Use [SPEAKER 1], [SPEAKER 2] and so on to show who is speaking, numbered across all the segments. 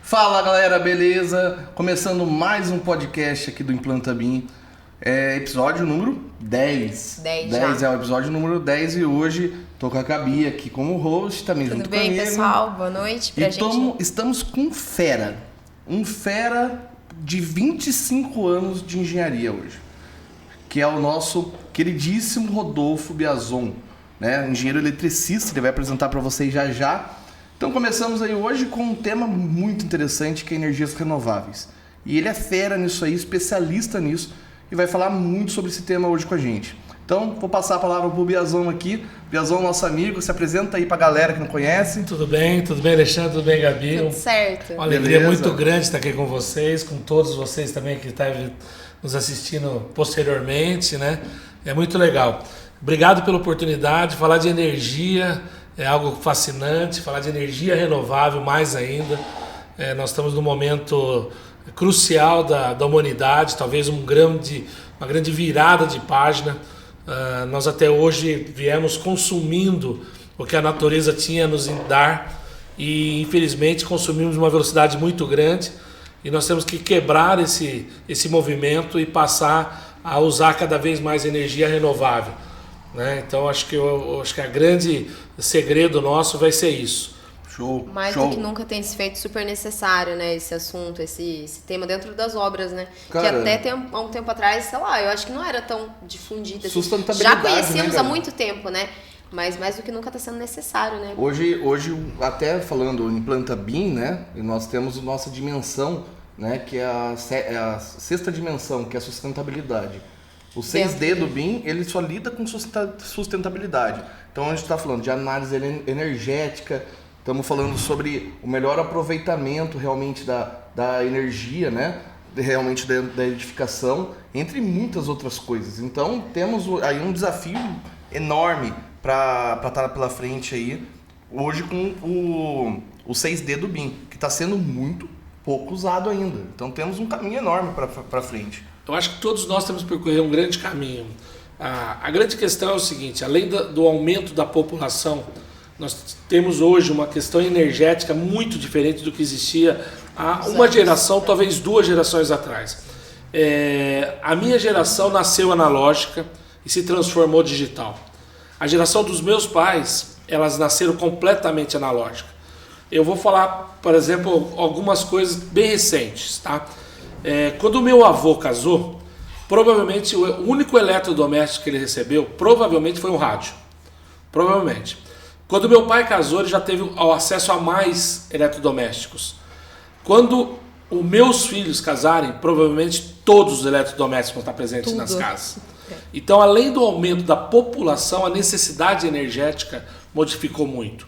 [SPEAKER 1] Fala galera, beleza? Começando mais um podcast aqui do Implanta BIM, episódio número 10.
[SPEAKER 2] 10
[SPEAKER 1] é o episódio número 10 e hoje tô com a Gabi aqui como host, também
[SPEAKER 2] Tudo
[SPEAKER 1] junto
[SPEAKER 2] bem,
[SPEAKER 1] comigo.
[SPEAKER 2] pessoal? Boa noite pra gente.
[SPEAKER 1] Estamos com um fera de 25 anos de engenharia hoje, que é o nosso queridíssimo Rodolfo Biazon, né? Engenheiro eletricista, ele vai apresentar para vocês já já. Então começamos aí hoje com um tema muito interessante que é energias renováveis. E ele é fera nisso aí, especialista nisso, e vai falar muito sobre esse tema hoje com a gente. Então vou passar a palavra pro Biazon aqui. Biazon, nosso amigo, se apresenta aí pra galera que não conhece.
[SPEAKER 3] Tudo bem, Alexandre, tudo bem, Gabi?
[SPEAKER 2] Tudo certo.
[SPEAKER 3] Uma alegria muito grande estar aqui com vocês, com todos vocês também que estão nos assistindo posteriormente, né? É muito legal. Obrigado pela oportunidade, falar de energia. É algo fascinante, falar de energia renovável mais ainda. Nós estamos num momento crucial da humanidade, talvez uma grande virada de página. Nós até hoje viemos consumindo o que a natureza tinha a nos dar e infelizmente consumimos uma velocidade muito grande e nós temos que quebrar esse movimento e passar a usar cada vez mais energia renovável. Né? Então acho que a grande segredo nosso vai ser isso.
[SPEAKER 2] Mais do que nunca tem se feito super necessário, né, esse assunto, esse tema dentro das obras, né?
[SPEAKER 1] Cara,
[SPEAKER 2] que até há um tempo atrás, sei lá, eu acho que não era tão difundida assim.
[SPEAKER 1] Sustentabilidade,
[SPEAKER 2] já conhecíamos,
[SPEAKER 1] né,
[SPEAKER 2] há muito tempo, né? Mas mais do que nunca está sendo necessário, né?
[SPEAKER 1] Hoje, até falando em Implanta BIM, né, nós temos a nossa dimensão, né, que é a sexta dimensão, que é a sustentabilidade. O 6D do BIM, ele só lida com sustentabilidade. Então a gente está falando de análise energética, estamos falando sobre o melhor aproveitamento realmente da energia, né? Realmente da edificação, entre muitas outras coisas. Então temos aí um desafio enorme para estar pela frente aí, hoje com o 6D do BIM, que está sendo muito pouco usado ainda. Então temos um caminho enorme para frente.
[SPEAKER 3] Eu acho que todos nós temos que percorrer um grande caminho. A grande questão é o seguinte, além do aumento da população, nós temos hoje uma questão energética muito diferente do que existia há uma geração, talvez 2 gerações atrás. A minha geração nasceu analógica e se transformou digital. A geração dos meus pais, elas nasceram completamente analógicas. Eu vou falar, por exemplo, algumas coisas bem recentes, tá? Quando o meu avô casou, provavelmente o único eletrodoméstico que ele recebeu, provavelmente foi um rádio. Provavelmente. Quando meu pai casou, ele já teve acesso a mais eletrodomésticos. Quando os meus filhos casarem, provavelmente todos os eletrodomésticos vão estar presentes nas casas. Então, além do aumento da população, a necessidade energética modificou muito.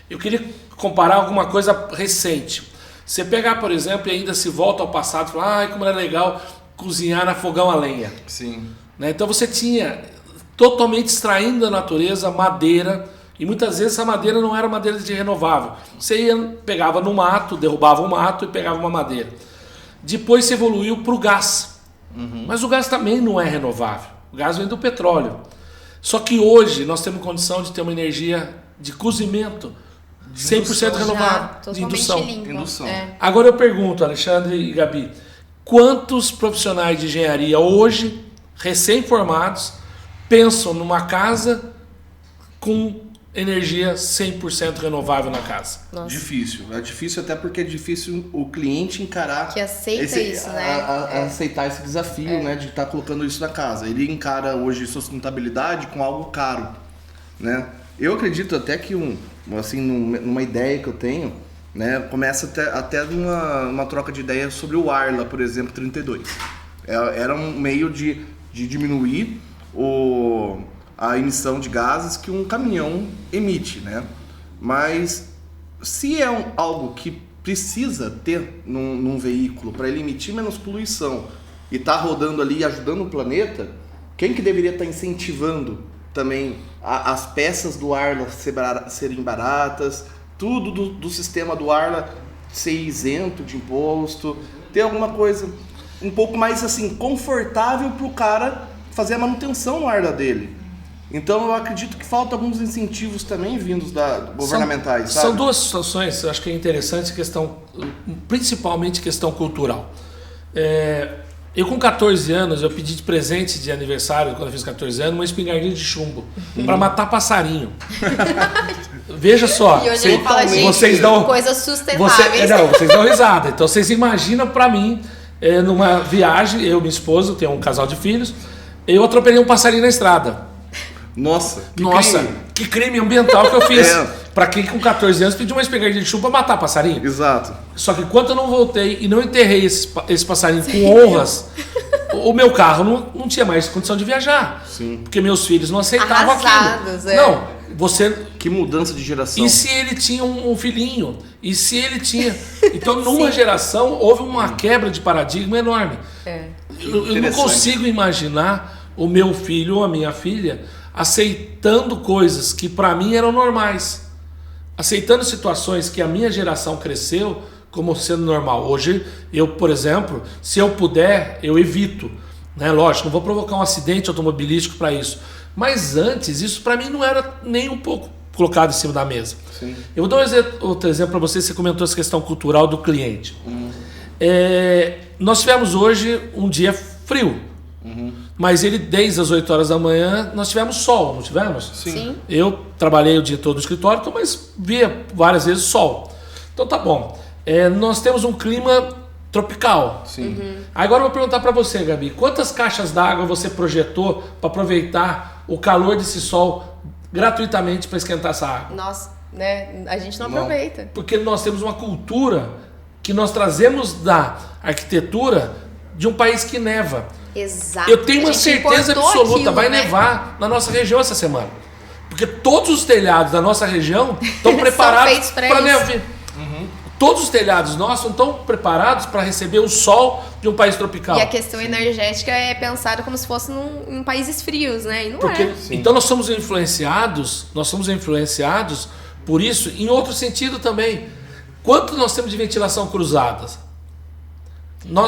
[SPEAKER 3] Eu queria comparar alguma coisa recente. Você pegar, por exemplo, e ainda se volta ao passado e fala, como era legal cozinhar na fogão a lenha.
[SPEAKER 1] Sim.
[SPEAKER 3] Né? Então você tinha totalmente extraindo da natureza madeira, e muitas vezes essa madeira não era madeira de renovável. Você pegava no mato, derrubava o mato e pegava uma madeira. Depois se evoluiu para o gás. Mas o gás também não é renovável. O gás vem do petróleo. Só que hoje nós temos condição de ter uma energia de cozimento 100% renovável, de indução. Agora eu pergunto, Alexandre e Gabi, quantos profissionais de engenharia hoje, recém-formados, pensam numa casa com energia 100% renovável na casa?
[SPEAKER 2] Nossa.
[SPEAKER 1] Difícil. É difícil até porque é difícil o cliente encarar...
[SPEAKER 2] Que aceita isso, né?
[SPEAKER 1] Aceitar esse desafio, né, de estar colocando isso na casa. Ele encara hoje sustentabilidade com algo caro, né? Eu acredito até que numa ideia que eu tenho, né, começa até uma troca de ideia sobre o Arla, por exemplo, 32. Era um meio de diminuir a emissão de gases que um caminhão emite, né? Mas se é algo que precisa ter num veículo para ele emitir menos poluição e tá rodando ali e ajudando o planeta, quem que deveria estar incentivando também as peças do Arla serem baratas, tudo do sistema do Arla ser isento de imposto, ter alguma coisa um pouco mais assim confortável para o cara fazer a manutenção no Arla dele. Então eu acredito que falta alguns incentivos também vindos governamentais, sabe?
[SPEAKER 3] São duas situações, eu acho que é interessante, principalmente questão cultural. Eu com 14 anos, eu pedi de presente de aniversário, quando eu fiz 14 anos, uma espingardinha de chumbo para matar passarinho. Veja só,
[SPEAKER 2] e hoje ele fala, gente,
[SPEAKER 3] vocês dão
[SPEAKER 2] coisas sustentáveis.
[SPEAKER 3] Vocês dão risada. Então vocês imaginam para mim, numa viagem, eu e minha esposa, tenho um casal de filhos, eu atropelei um passarinho na estrada.
[SPEAKER 1] Nossa,
[SPEAKER 3] que crime ambiental que eu fiz. Pra quem com 14 anos pediu uma espingardinha de chumbo pra matar passarinho.
[SPEAKER 1] Exato.
[SPEAKER 3] Só que enquanto eu não voltei e não enterrei esse passarinho com honras, o meu carro não tinha mais condição de viajar.
[SPEAKER 1] Sim.
[SPEAKER 3] Porque meus filhos não aceitavam
[SPEAKER 2] Arrasados,
[SPEAKER 3] aquilo. Não, você...
[SPEAKER 1] Que mudança de geração.
[SPEAKER 3] E se ele tinha um filhinho? E se ele tinha... Então, numa geração, houve uma quebra de paradigma enorme. Eu não consigo imaginar o meu filho ou a minha filha aceitando coisas que para mim eram normais. Aceitando situações que a minha geração cresceu como sendo normal. Hoje, eu, por exemplo, se eu puder, eu evito. Né? Lógico, não vou provocar um acidente automobilístico para isso. Mas antes, isso para mim não era nem um pouco colocado em cima da mesa.
[SPEAKER 1] Sim.
[SPEAKER 3] Eu vou dar outro exemplo para você comentou essa questão cultural do cliente. Nós tivemos hoje um dia frio. Mas ele, desde as 8 horas da manhã, nós tivemos sol, não tivemos?
[SPEAKER 2] Sim.
[SPEAKER 3] Eu trabalhei o dia todo no escritório, mas via várias vezes sol. Então tá bom. Nós temos um clima tropical.
[SPEAKER 1] Sim.
[SPEAKER 3] Agora eu vou perguntar para você, Gabi, quantas caixas d'água você projetou para aproveitar o calor desse sol gratuitamente para esquentar essa água?
[SPEAKER 2] Nossa, né? A gente não aproveita.
[SPEAKER 3] Porque nós temos uma cultura que nós trazemos da arquitetura de um país que neva.
[SPEAKER 2] Exato.
[SPEAKER 3] Eu tenho uma certeza absoluta,
[SPEAKER 2] aquilo,
[SPEAKER 3] vai
[SPEAKER 2] né?
[SPEAKER 3] nevar na nossa região essa semana. Porque todos os telhados da nossa região estão preparados para neve. Todos os telhados nossos estão preparados para receber o sol de um país tropical.
[SPEAKER 2] E a questão energética é pensada como se fosse em países frios, né? E não é.
[SPEAKER 3] Então nós somos influenciados por isso em outro sentido também. Quanto nós temos de ventilação cruzada?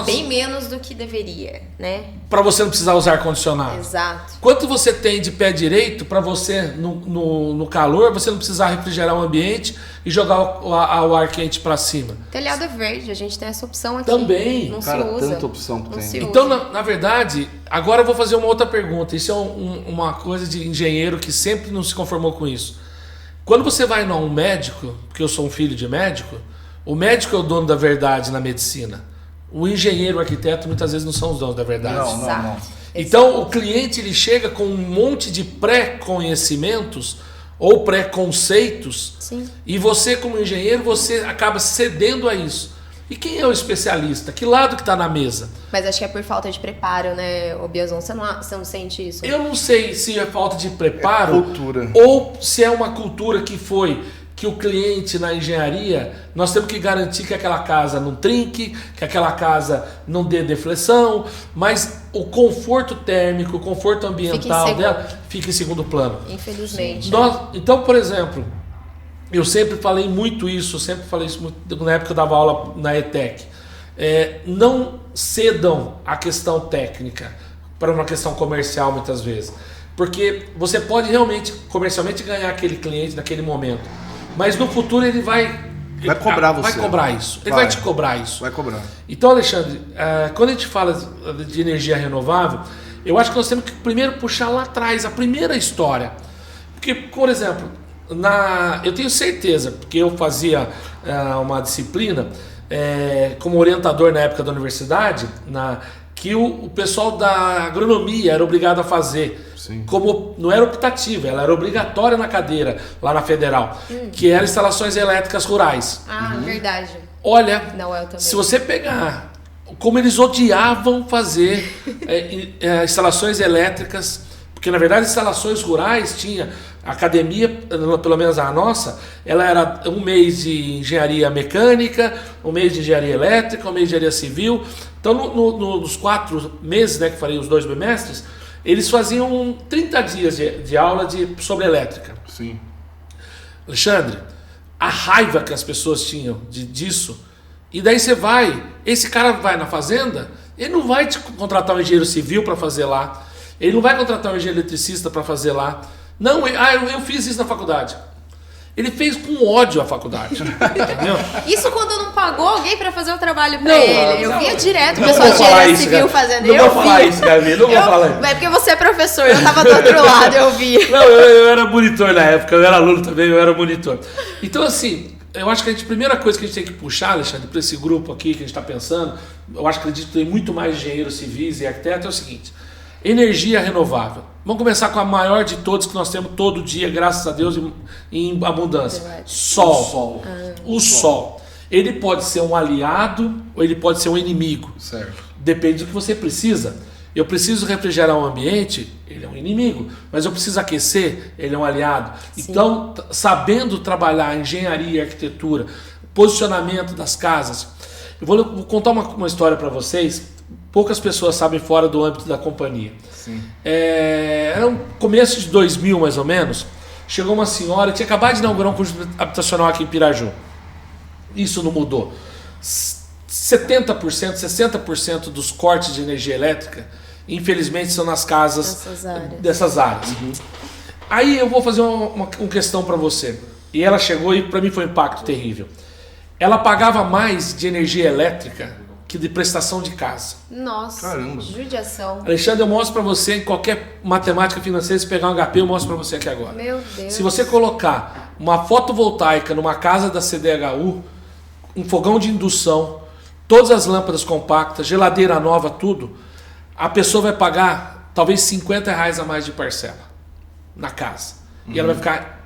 [SPEAKER 2] Bem menos do que deveria, né?
[SPEAKER 3] Para você não precisar usar ar-condicionado.
[SPEAKER 2] Exato.
[SPEAKER 3] Quanto você tem de pé direito para você, no calor, você não precisar refrigerar o ambiente e jogar o ar quente para cima?
[SPEAKER 2] Telhado é verde, a gente tem essa opção aqui.
[SPEAKER 3] Também.
[SPEAKER 2] Não
[SPEAKER 1] Cara,
[SPEAKER 2] se usa.
[SPEAKER 1] tanta opção que tem.
[SPEAKER 3] Então, na verdade, agora eu vou fazer uma outra pergunta. Isso é uma coisa de engenheiro que sempre não se conformou com isso. Quando você vai a um médico, porque eu sou um filho de médico, o médico é o dono da verdade na medicina. O engenheiro, o arquiteto, muitas vezes não são os donos da verdade.
[SPEAKER 1] Não.
[SPEAKER 3] Então, o cliente ele chega com um monte de pré-conhecimentos ou pré-conceitos.
[SPEAKER 2] Sim.
[SPEAKER 3] E você, como engenheiro, você acaba cedendo a isso. E quem é o especialista? Que lado que está na mesa?
[SPEAKER 2] Mas acho que é por falta de preparo, né, Biazon? Você não sente isso?
[SPEAKER 3] Eu não sei se é falta de preparo
[SPEAKER 1] cultura.
[SPEAKER 3] Ou se é uma cultura que o cliente na engenharia, nós temos que garantir que aquela casa não trinque, que aquela casa não dê deflexão, mas o conforto térmico, o conforto ambiental dela fica em segundo plano.
[SPEAKER 2] Infelizmente.
[SPEAKER 3] Então, por exemplo, eu sempre falei muito isso na época que eu dava aula na ETEC. Não cedam a questão técnica para uma questão comercial muitas vezes. Porque você pode realmente, comercialmente, ganhar aquele cliente naquele momento. Mas no futuro ele vai
[SPEAKER 1] cobrar você.
[SPEAKER 3] Vai cobrar isso. Ele vai te cobrar isso.
[SPEAKER 1] Vai cobrar.
[SPEAKER 3] Então, Alexandre, quando a gente fala de energia renovável, eu acho que nós temos que primeiro puxar lá atrás, a primeira história. Porque, por exemplo, eu tenho certeza, porque eu fazia uma disciplina como orientador na época da universidade, que o pessoal da agronomia era obrigado a fazer.
[SPEAKER 1] Sim.
[SPEAKER 3] Como não era optativa, ela era obrigatória na cadeira, lá na Federal, que eram instalações elétricas rurais.
[SPEAKER 2] Verdade.
[SPEAKER 3] Olha,
[SPEAKER 2] Não, eu também.
[SPEAKER 3] se você pegar como eles odiavam fazer instalações elétricas, porque na verdade instalações rurais tinha a academia, pelo menos a nossa, ela era um mês de engenharia mecânica, um mês de engenharia elétrica, um mês de engenharia civil. Então nos 4 meses, né, que falei os 2 bimestres, eles faziam 30 dias de aula sobre elétrica.
[SPEAKER 1] Sim.
[SPEAKER 3] Alexandre, a raiva que as pessoas tinham disso, e daí esse cara vai na fazenda, ele não vai te contratar um engenheiro civil para fazer lá, Ele não vai contratar um engenheiro eletricista para fazer lá. Não, eu fiz isso na faculdade. Ele fez com ódio a faculdade. Entendeu?
[SPEAKER 2] Isso quando não pagou alguém pra fazer o trabalho pra ele. Eu via direto o
[SPEAKER 3] Não
[SPEAKER 2] pessoal de
[SPEAKER 3] vou falar
[SPEAKER 2] engenharia
[SPEAKER 3] isso,
[SPEAKER 2] civil
[SPEAKER 3] Gabi.
[SPEAKER 2] fazendo.
[SPEAKER 3] Não vou falar isso, Gabi. Não vou falar.
[SPEAKER 2] É porque você é professor, eu tava do outro lado, eu vi.
[SPEAKER 3] Não, eu era monitor na época, eu era aluno também, eu era monitor. Então, assim, eu acho que a primeira coisa que a gente tem que puxar, Alexandre, para esse grupo aqui que a gente está pensando, eu acho que acredito que tem muito mais engenheiros civis e arquitetos, é o seguinte: energia renovável. Vamos começar com a maior de todos que nós temos todo dia, graças a Deus, em abundância. Sol. O sol. Ele pode ser um aliado ou ele pode ser um inimigo.
[SPEAKER 1] Certo.
[SPEAKER 3] Depende do que você precisa. Eu preciso refrigerar o ambiente, ele é um inimigo. Mas eu preciso aquecer, ele é um aliado.
[SPEAKER 2] Sim.
[SPEAKER 3] Então, sabendo trabalhar engenharia e arquitetura, posicionamento das casas. Eu vou contar uma história para vocês. Poucas pessoas sabem fora do âmbito da companhia.
[SPEAKER 1] Sim.
[SPEAKER 3] Era um começo de 2000, mais ou menos. Chegou uma senhora, tinha acabado de inaugurar um conjunto habitacional aqui em Piraju. Isso não mudou. 70%, 60% dos cortes de energia elétrica, infelizmente, são nas casas dessas áreas. Uhum. Aí eu vou fazer uma questão para você. E ela chegou e para mim foi um impacto terrível. Ela pagava mais de energia elétrica que de prestação de casa.
[SPEAKER 2] Nossa,
[SPEAKER 1] caramba.
[SPEAKER 2] Judiação.
[SPEAKER 3] Alexandre, eu mostro para você em qualquer matemática financeira, se pegar um HP, eu mostro para você aqui agora.
[SPEAKER 2] Meu Deus.
[SPEAKER 3] Se você colocar uma fotovoltaica numa casa da CDHU, um fogão de indução, todas as lâmpadas compactas, geladeira nova, tudo, a pessoa vai pagar talvez R$50 a mais de parcela na casa. E ela vai ficar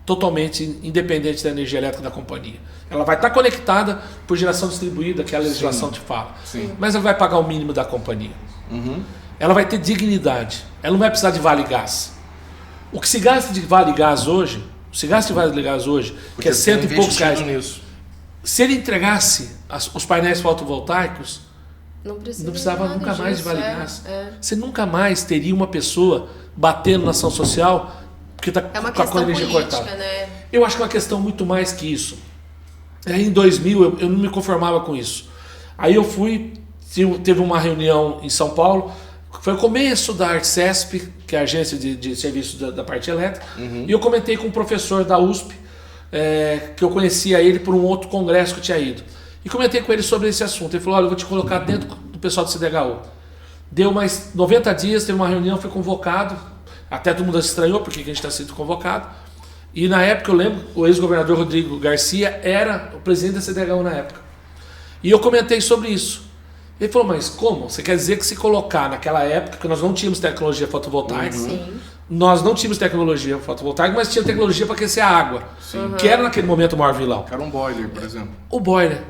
[SPEAKER 3] totalmente independente da energia elétrica da companhia. Ela vai estar conectada por geração distribuída, que a legislação te fala.
[SPEAKER 1] Sim.
[SPEAKER 3] Mas ela vai pagar o mínimo da companhia. Ela vai ter dignidade. Ela não vai precisar de vale gás. O que se gasta de vale gás hoje, que é cento e poucos reais,
[SPEAKER 1] nisso.
[SPEAKER 3] se ele entregasse os painéis fotovoltaicos, não precisava nunca mais de vale gás. Você nunca mais teria uma pessoa batendo na ação social porque está com a energia cortada.
[SPEAKER 2] Né?
[SPEAKER 3] Eu acho que é uma questão muito mais que isso. Aí, em 2000 eu não me conformava com isso. Aí eu teve uma reunião em São Paulo, foi o começo da Arcesp, que é a agência de serviços da parte elétrica, e eu comentei com um professor da USP, que eu conhecia ele por um outro congresso que eu tinha ido. E comentei com ele sobre esse assunto. Ele falou: olha, eu vou te colocar dentro do pessoal do CDHU. Deu mais 90 dias, teve uma reunião, fui convocado. Até todo mundo estranhou porque a gente está sendo convocado. E na época, eu lembro, o ex-governador Rodrigo Garcia era o presidente da CDHU na época. E eu comentei sobre isso. Ele falou: mas como? Você quer dizer que se colocar naquela época, que nós não tínhamos tecnologia fotovoltaica, nós não tínhamos tecnologia fotovoltaica, mas tinha tecnologia para aquecer a água, que era naquele momento o maior vilão.
[SPEAKER 1] Era um boiler, por exemplo.
[SPEAKER 3] O boiler.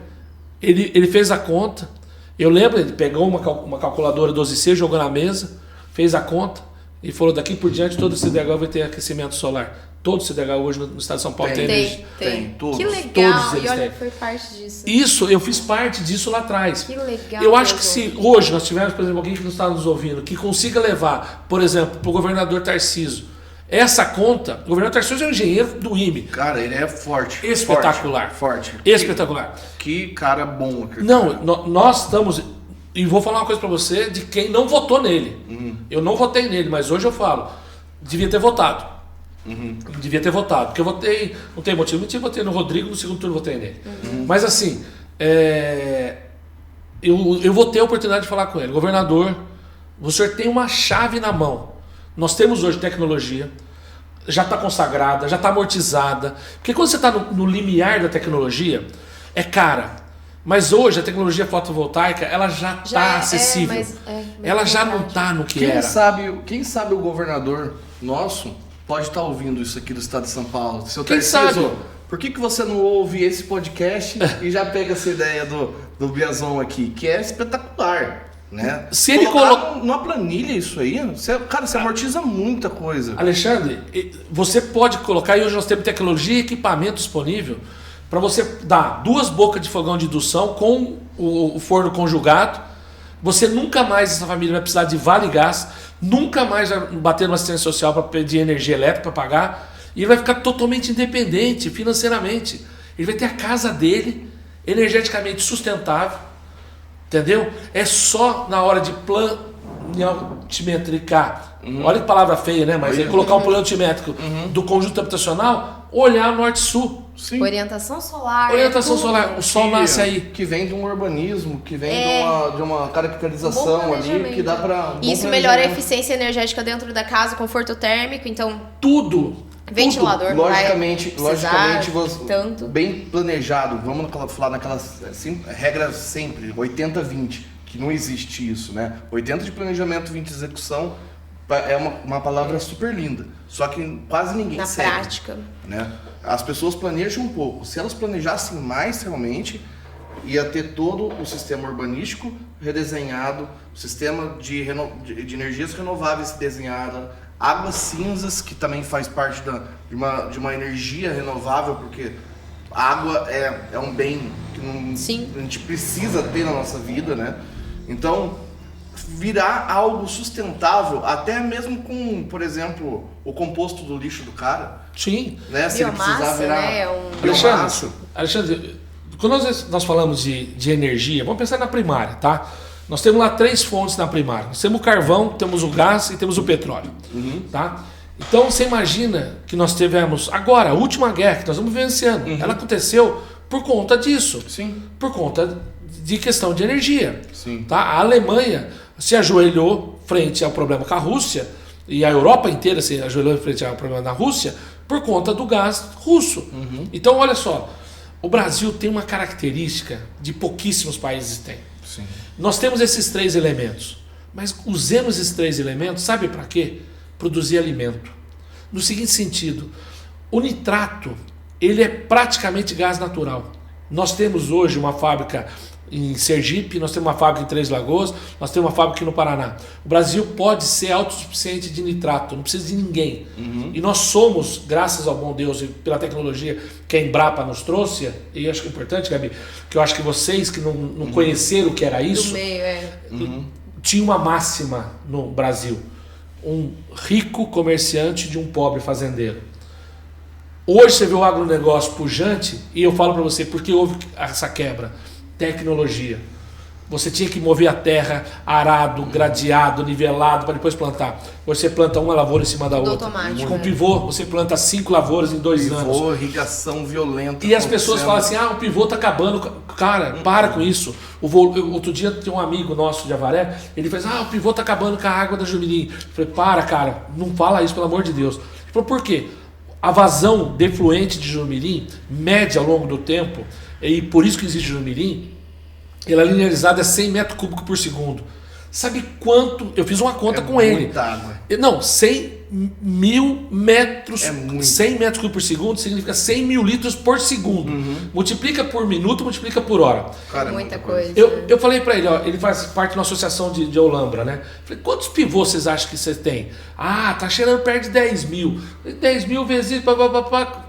[SPEAKER 3] Ele fez a conta. Eu lembro, ele pegou uma calculadora 12C, jogou na mesa, fez a conta e falou: daqui por diante todo o CDHU vai ter aquecimento solar. Todo o CDHU hoje no estado de São Paulo tem energia.
[SPEAKER 1] Tem, todos.
[SPEAKER 2] Que legal,
[SPEAKER 3] Todos eles
[SPEAKER 2] e olha
[SPEAKER 3] têm.
[SPEAKER 2] que foi parte disso.
[SPEAKER 3] Isso, eu fiz parte disso lá atrás.
[SPEAKER 2] Que legal.
[SPEAKER 3] Eu acho que se hoje nós tivermos, por exemplo, alguém que não está nos ouvindo, que consiga levar, por exemplo, para o governador Tarcísio, essa conta, o governador Tarcísio é um engenheiro do IME.
[SPEAKER 1] Cara, ele é forte.
[SPEAKER 3] Espetacular.
[SPEAKER 1] Forte.
[SPEAKER 3] Espetacular.
[SPEAKER 1] Que cara bom.
[SPEAKER 3] Não, nós estamos... E vou falar uma coisa para você de quem não votou nele. Eu não votei nele, mas hoje eu falo. Devia ter votado. Devia ter votado. Porque eu votei... Não tem motivo. Eu votei no Rodrigo, no segundo turno votei nele. Mas assim... Eu vou ter a oportunidade de falar com ele. Governador, o senhor tem uma chave na mão. Nós temos hoje tecnologia. Já está consagrada, já está amortizada. Porque quando você está no limiar da tecnologia, é cara. Mas hoje a tecnologia fotovoltaica ela já está acessível. Ela já não está no que era.
[SPEAKER 1] Quem sabe o governador nosso pode estar ouvindo isso aqui do estado de São Paulo. Seu
[SPEAKER 3] Quem
[SPEAKER 1] Tarcísio,
[SPEAKER 3] sabe?
[SPEAKER 1] por que você não ouve esse podcast e já pega essa ideia do Biazon aqui, que é espetacular, né?
[SPEAKER 3] Se ele
[SPEAKER 1] numa planilha isso aí, você amortiza muita coisa.
[SPEAKER 3] Alexandre, você pode colocar, e hoje nós temos tecnologia e equipamento disponível para você dar 2 bocas de fogão de indução com o forno conjugado. Você nunca mais, essa família vai precisar de vale gás, nunca mais vai bater numa assistência social para pedir energia elétrica para pagar, e ele vai ficar totalmente independente financeiramente. Ele vai ter a casa dele, energeticamente sustentável, entendeu? É só na hora de poliantimétrica, olha que palavra feia, né? Mas colocar um poliantimétrico do conjunto habitacional, olhar norte-sul.
[SPEAKER 1] Sim.
[SPEAKER 2] Orientação solar.
[SPEAKER 3] Orientação solar, o sol nasce aí.
[SPEAKER 1] Que vem de um urbanismo, que vem de uma caracterização ali, que dá pra...
[SPEAKER 2] Isso melhora a eficiência energética dentro da casa, conforto térmico, então...
[SPEAKER 3] Tudo.
[SPEAKER 2] Ventilador,
[SPEAKER 1] logicamente,
[SPEAKER 2] tanto.
[SPEAKER 1] bem planejado. Vamos falar naquelas regras sempre, 80-20, que não existe isso, né? 80 de planejamento, 20 de execução, é uma palavra super linda. Só que quase ninguém segue.
[SPEAKER 2] Na prática.
[SPEAKER 1] Né? As pessoas planejam um pouco. Se elas planejassem mais realmente, ia ter todo o sistema urbanístico redesenhado, o sistema de energias renováveis desenhado, águas cinzas, que também faz parte de uma energia renovável, porque a água é um bem que a gente precisa ter na nossa vida, né? Então, virar algo sustentável, até mesmo com, por exemplo, o composto do lixo do cara.
[SPEAKER 3] Sim.
[SPEAKER 1] Né? Se ele precisar virar
[SPEAKER 3] biomassa. Alexandre, quando nós falamos de energia, vamos pensar na primária, tá? Nós temos lá 3 fontes na primária. Nós temos o carvão, temos o gás e temos o petróleo. Tá? Então você imagina que nós tivemos agora, a última guerra que nós estamos vivenciando, ela aconteceu por conta disso.
[SPEAKER 1] Sim.
[SPEAKER 3] Por conta de questão de energia.
[SPEAKER 1] Sim.
[SPEAKER 3] Tá? A Alemanha se ajoelhou frente ao problema com a Rússia, e a Europa inteira se ajoelhou frente ao problema da Rússia, por conta do gás russo. Então olha só, o Brasil tem uma característica de pouquíssimos países têm.
[SPEAKER 1] Sim.
[SPEAKER 3] Nós temos esses 3 elementos, mas usemos esses 3 elementos, sabe para quê? Produzir alimento. No seguinte sentido, o nitrato, ele é praticamente gás natural. Nós temos hoje uma fábrica em Sergipe, nós temos uma fábrica em Três Lagoas, nós temos uma fábrica aqui no Paraná. O Brasil pode ser autossuficiente de nitrato, não precisa de ninguém. E nós somos, graças ao bom Deus e pela tecnologia que a Embrapa nos trouxe, e acho que é importante, Gabi, que eu acho que vocês que não conheceram o que era isso,
[SPEAKER 2] do meio,
[SPEAKER 3] tinha uma máxima no Brasil: um rico comerciante de um pobre fazendeiro. Hoje você vê o agronegócio pujante, e eu falo para você, porque houve essa quebra? Tecnologia. Você tinha que mover a terra, arado, gradeado, nivelado, para depois plantar. Você planta uma lavoura em cima da outra.
[SPEAKER 2] Automático,
[SPEAKER 3] com pivô, você planta 5 lavouras em 2 anos.
[SPEAKER 1] Pivô, irrigação violenta.
[SPEAKER 3] E as pessoas falam assim, o pivô tá acabando. Cara, para com isso. Outro dia tem um amigo nosso de Avaré, ele fez, o pivô tá acabando com a água da Jumirim. Eu falei, cara, não fala isso, pelo amor de Deus. Ele falou, por quê? A vazão defluente de Jumirim, média ao longo do tempo, e por isso que existe Jumirim, ela é linearizada a 100 metros cúbicos por segundo. Sabe quanto? Eu fiz uma conta com ele.
[SPEAKER 1] Água.
[SPEAKER 3] Não, 100 mil metros, 100 metros cúbicos por segundo significa 100 mil litros por segundo. Multiplica por minuto, multiplica por hora.
[SPEAKER 1] Cara,
[SPEAKER 2] muita coisa.
[SPEAKER 3] Eu falei pra ele, ele faz parte de uma associação de Olambra, né? Falei, quantos pivôs vocês acham que você tem? Tá cheirando perto de 10 mil. 10 mil vezes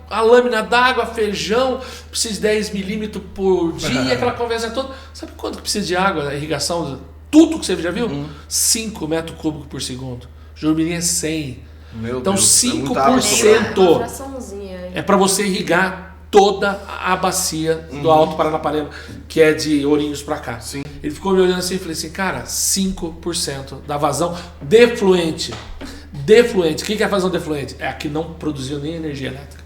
[SPEAKER 3] a lâmina d'água, feijão, precisa de 10 milímetros por dia, aquela conversa toda. Sabe quanto que precisa de água, a irrigação? Tudo que você já viu? 5 metros cúbicos por segundo. Jumirim é 100.
[SPEAKER 1] Meu
[SPEAKER 3] então
[SPEAKER 1] Deus,
[SPEAKER 3] 5% é para você irrigar toda a bacia do Alto Paranapanema, que é de Ourinhos para cá.
[SPEAKER 1] Sim.
[SPEAKER 3] Ele ficou me olhando assim e falei assim, cara, 5% da vazão defluente. Defluente. O que é a vazão defluente? É a que não produziu nem energia elétrica.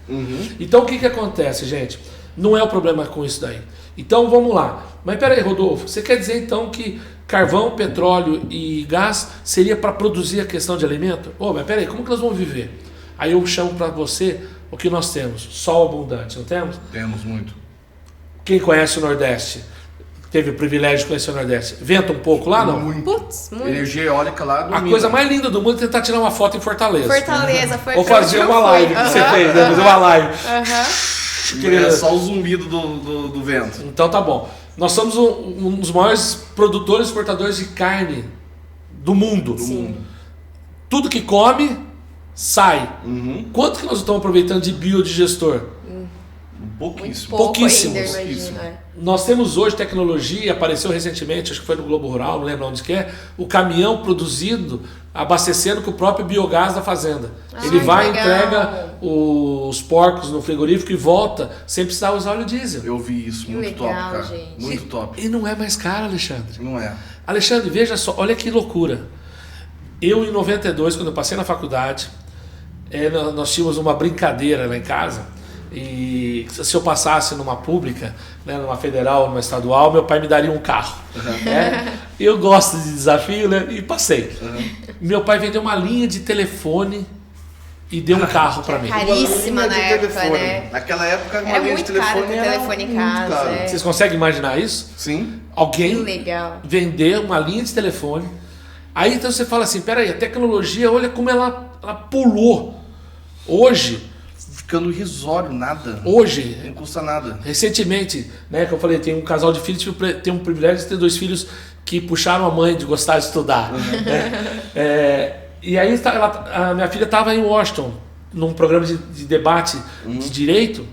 [SPEAKER 3] Então o que acontece, gente? Não é o problema com isso daí. Então vamos lá. Mas peraí, Rodolfo, você quer dizer então que carvão, petróleo e gás seria para produzir a questão de alimento? Mas peraí, como que nós vamos viver? Aí eu chamo para você o que nós temos. Sol abundante, não temos?
[SPEAKER 1] Temos muito.
[SPEAKER 3] Quem conhece o Nordeste, teve o privilégio de conhecer o Nordeste, venta um pouco lá, não?
[SPEAKER 1] Muito.
[SPEAKER 2] Putz, muito.
[SPEAKER 1] Energia eólica lá do
[SPEAKER 3] A coisa mais linda do mundo é tentar tirar uma foto em Fortaleza.
[SPEAKER 2] Foi.
[SPEAKER 3] Ou fazer uma live que você fez, né? Fazer uma live.
[SPEAKER 1] É só o zumbido do vento.
[SPEAKER 3] Então tá bom. Nós somos um dos maiores produtores e exportadores de carne do mundo. Tudo que come, sai. Quanto que nós estamos aproveitando de biodigestor?
[SPEAKER 1] Pouquíssimo.
[SPEAKER 3] Pouquíssimo.
[SPEAKER 2] Ainda, imagina,
[SPEAKER 3] Nós temos hoje tecnologia, apareceu recentemente, acho que foi no Globo Rural, não lembro onde que é, o caminhão produzindo, abastecendo com o próprio biogás da fazenda. Ele vai, entrega os porcos no frigorífico e volta, sem precisar usar óleo diesel.
[SPEAKER 1] Eu vi isso, muito top, cara. Gente. Muito top.
[SPEAKER 3] E não é mais caro, Alexandre.
[SPEAKER 1] Não é.
[SPEAKER 3] Alexandre, veja só, olha que loucura. Eu, em 92, quando eu passei na faculdade, nós tínhamos uma brincadeira lá em casa, e se eu passasse numa pública, né, numa federal, numa estadual, meu pai me daria um carro. Eu gosto de desafio, né, e passei. Meu pai vendeu uma linha de telefone e deu um carro para mim.
[SPEAKER 2] Caríssima na época, né?
[SPEAKER 1] Naquela época, uma
[SPEAKER 2] Era
[SPEAKER 1] linha de
[SPEAKER 2] muito caro
[SPEAKER 1] telefone
[SPEAKER 2] ter telefone em casa.
[SPEAKER 1] caro.
[SPEAKER 3] Vocês conseguem imaginar isso?
[SPEAKER 1] Sim.
[SPEAKER 3] Alguém
[SPEAKER 2] Que legal.
[SPEAKER 3] vender uma linha de telefone. Aí então você fala assim, peraí, a tecnologia, olha como ela pulou. Hoje,
[SPEAKER 1] Ficando irrisório, nada.
[SPEAKER 3] hoje,
[SPEAKER 1] Não custa nada.
[SPEAKER 3] recentemente, né, que eu falei, tem um casal de filhos, tem um privilégio de ter 2 filhos que puxaram a mãe de gostar de estudar. Né? E aí a minha filha estava em Washington, num programa de debate de direito,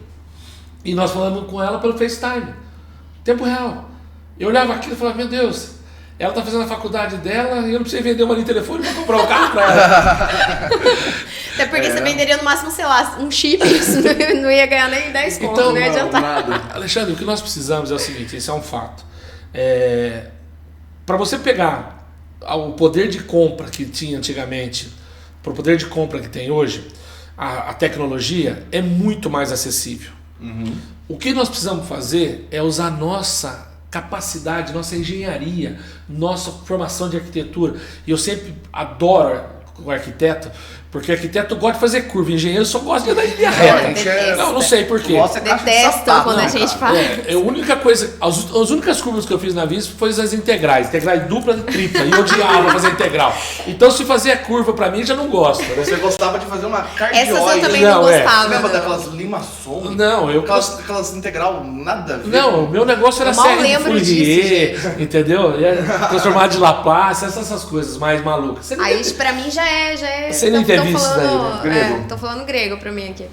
[SPEAKER 3] e nós falamos com ela pelo FaceTime, tempo real. Eu olhava aquilo e falava, meu Deus, ela está fazendo a faculdade dela e eu não precisei vender uma linha de telefone para comprar um carro para ela.
[SPEAKER 2] Até porque você venderia no máximo, sei lá, um chip, isso não ia ganhar nem 10 conto,
[SPEAKER 3] Então,
[SPEAKER 2] não ia adiantar.
[SPEAKER 1] Nada.
[SPEAKER 3] Alexandre, o que nós precisamos é o seguinte, isso é um fato. Para você pegar o poder de compra que tinha antigamente, para o poder de compra que tem hoje, a tecnologia é muito mais acessível. O que nós precisamos fazer é usar nossa capacidade, nossa engenharia, nossa formação de arquitetura. E eu sempre adoro o arquiteto, porque arquiteto gosta de fazer curva, engenheiro só gosta de andar em linha reta. Não sei por quê.
[SPEAKER 2] Detestam quando a gente fala.
[SPEAKER 3] A única coisa, as únicas curvas que eu fiz na vida foi as integrais dupla e tripla, e eu odiava fazer integral. Então se fazer a curva pra mim, já não gosto.
[SPEAKER 1] Você gostava de fazer uma cardioide.
[SPEAKER 2] Essas eu também não gostava.
[SPEAKER 1] Você lembra daquelas limaçons?
[SPEAKER 3] Não,
[SPEAKER 1] Aquelas integral, nada a ver.
[SPEAKER 3] Não, o meu negócio era série de Fourier, entendeu? Transformar de Laplace, essas coisas mais malucas.
[SPEAKER 2] Aí isso pra mim já é.
[SPEAKER 3] Você não teve isso daí, né?
[SPEAKER 1] Grego.
[SPEAKER 2] Tô falando grego pra mim aqui.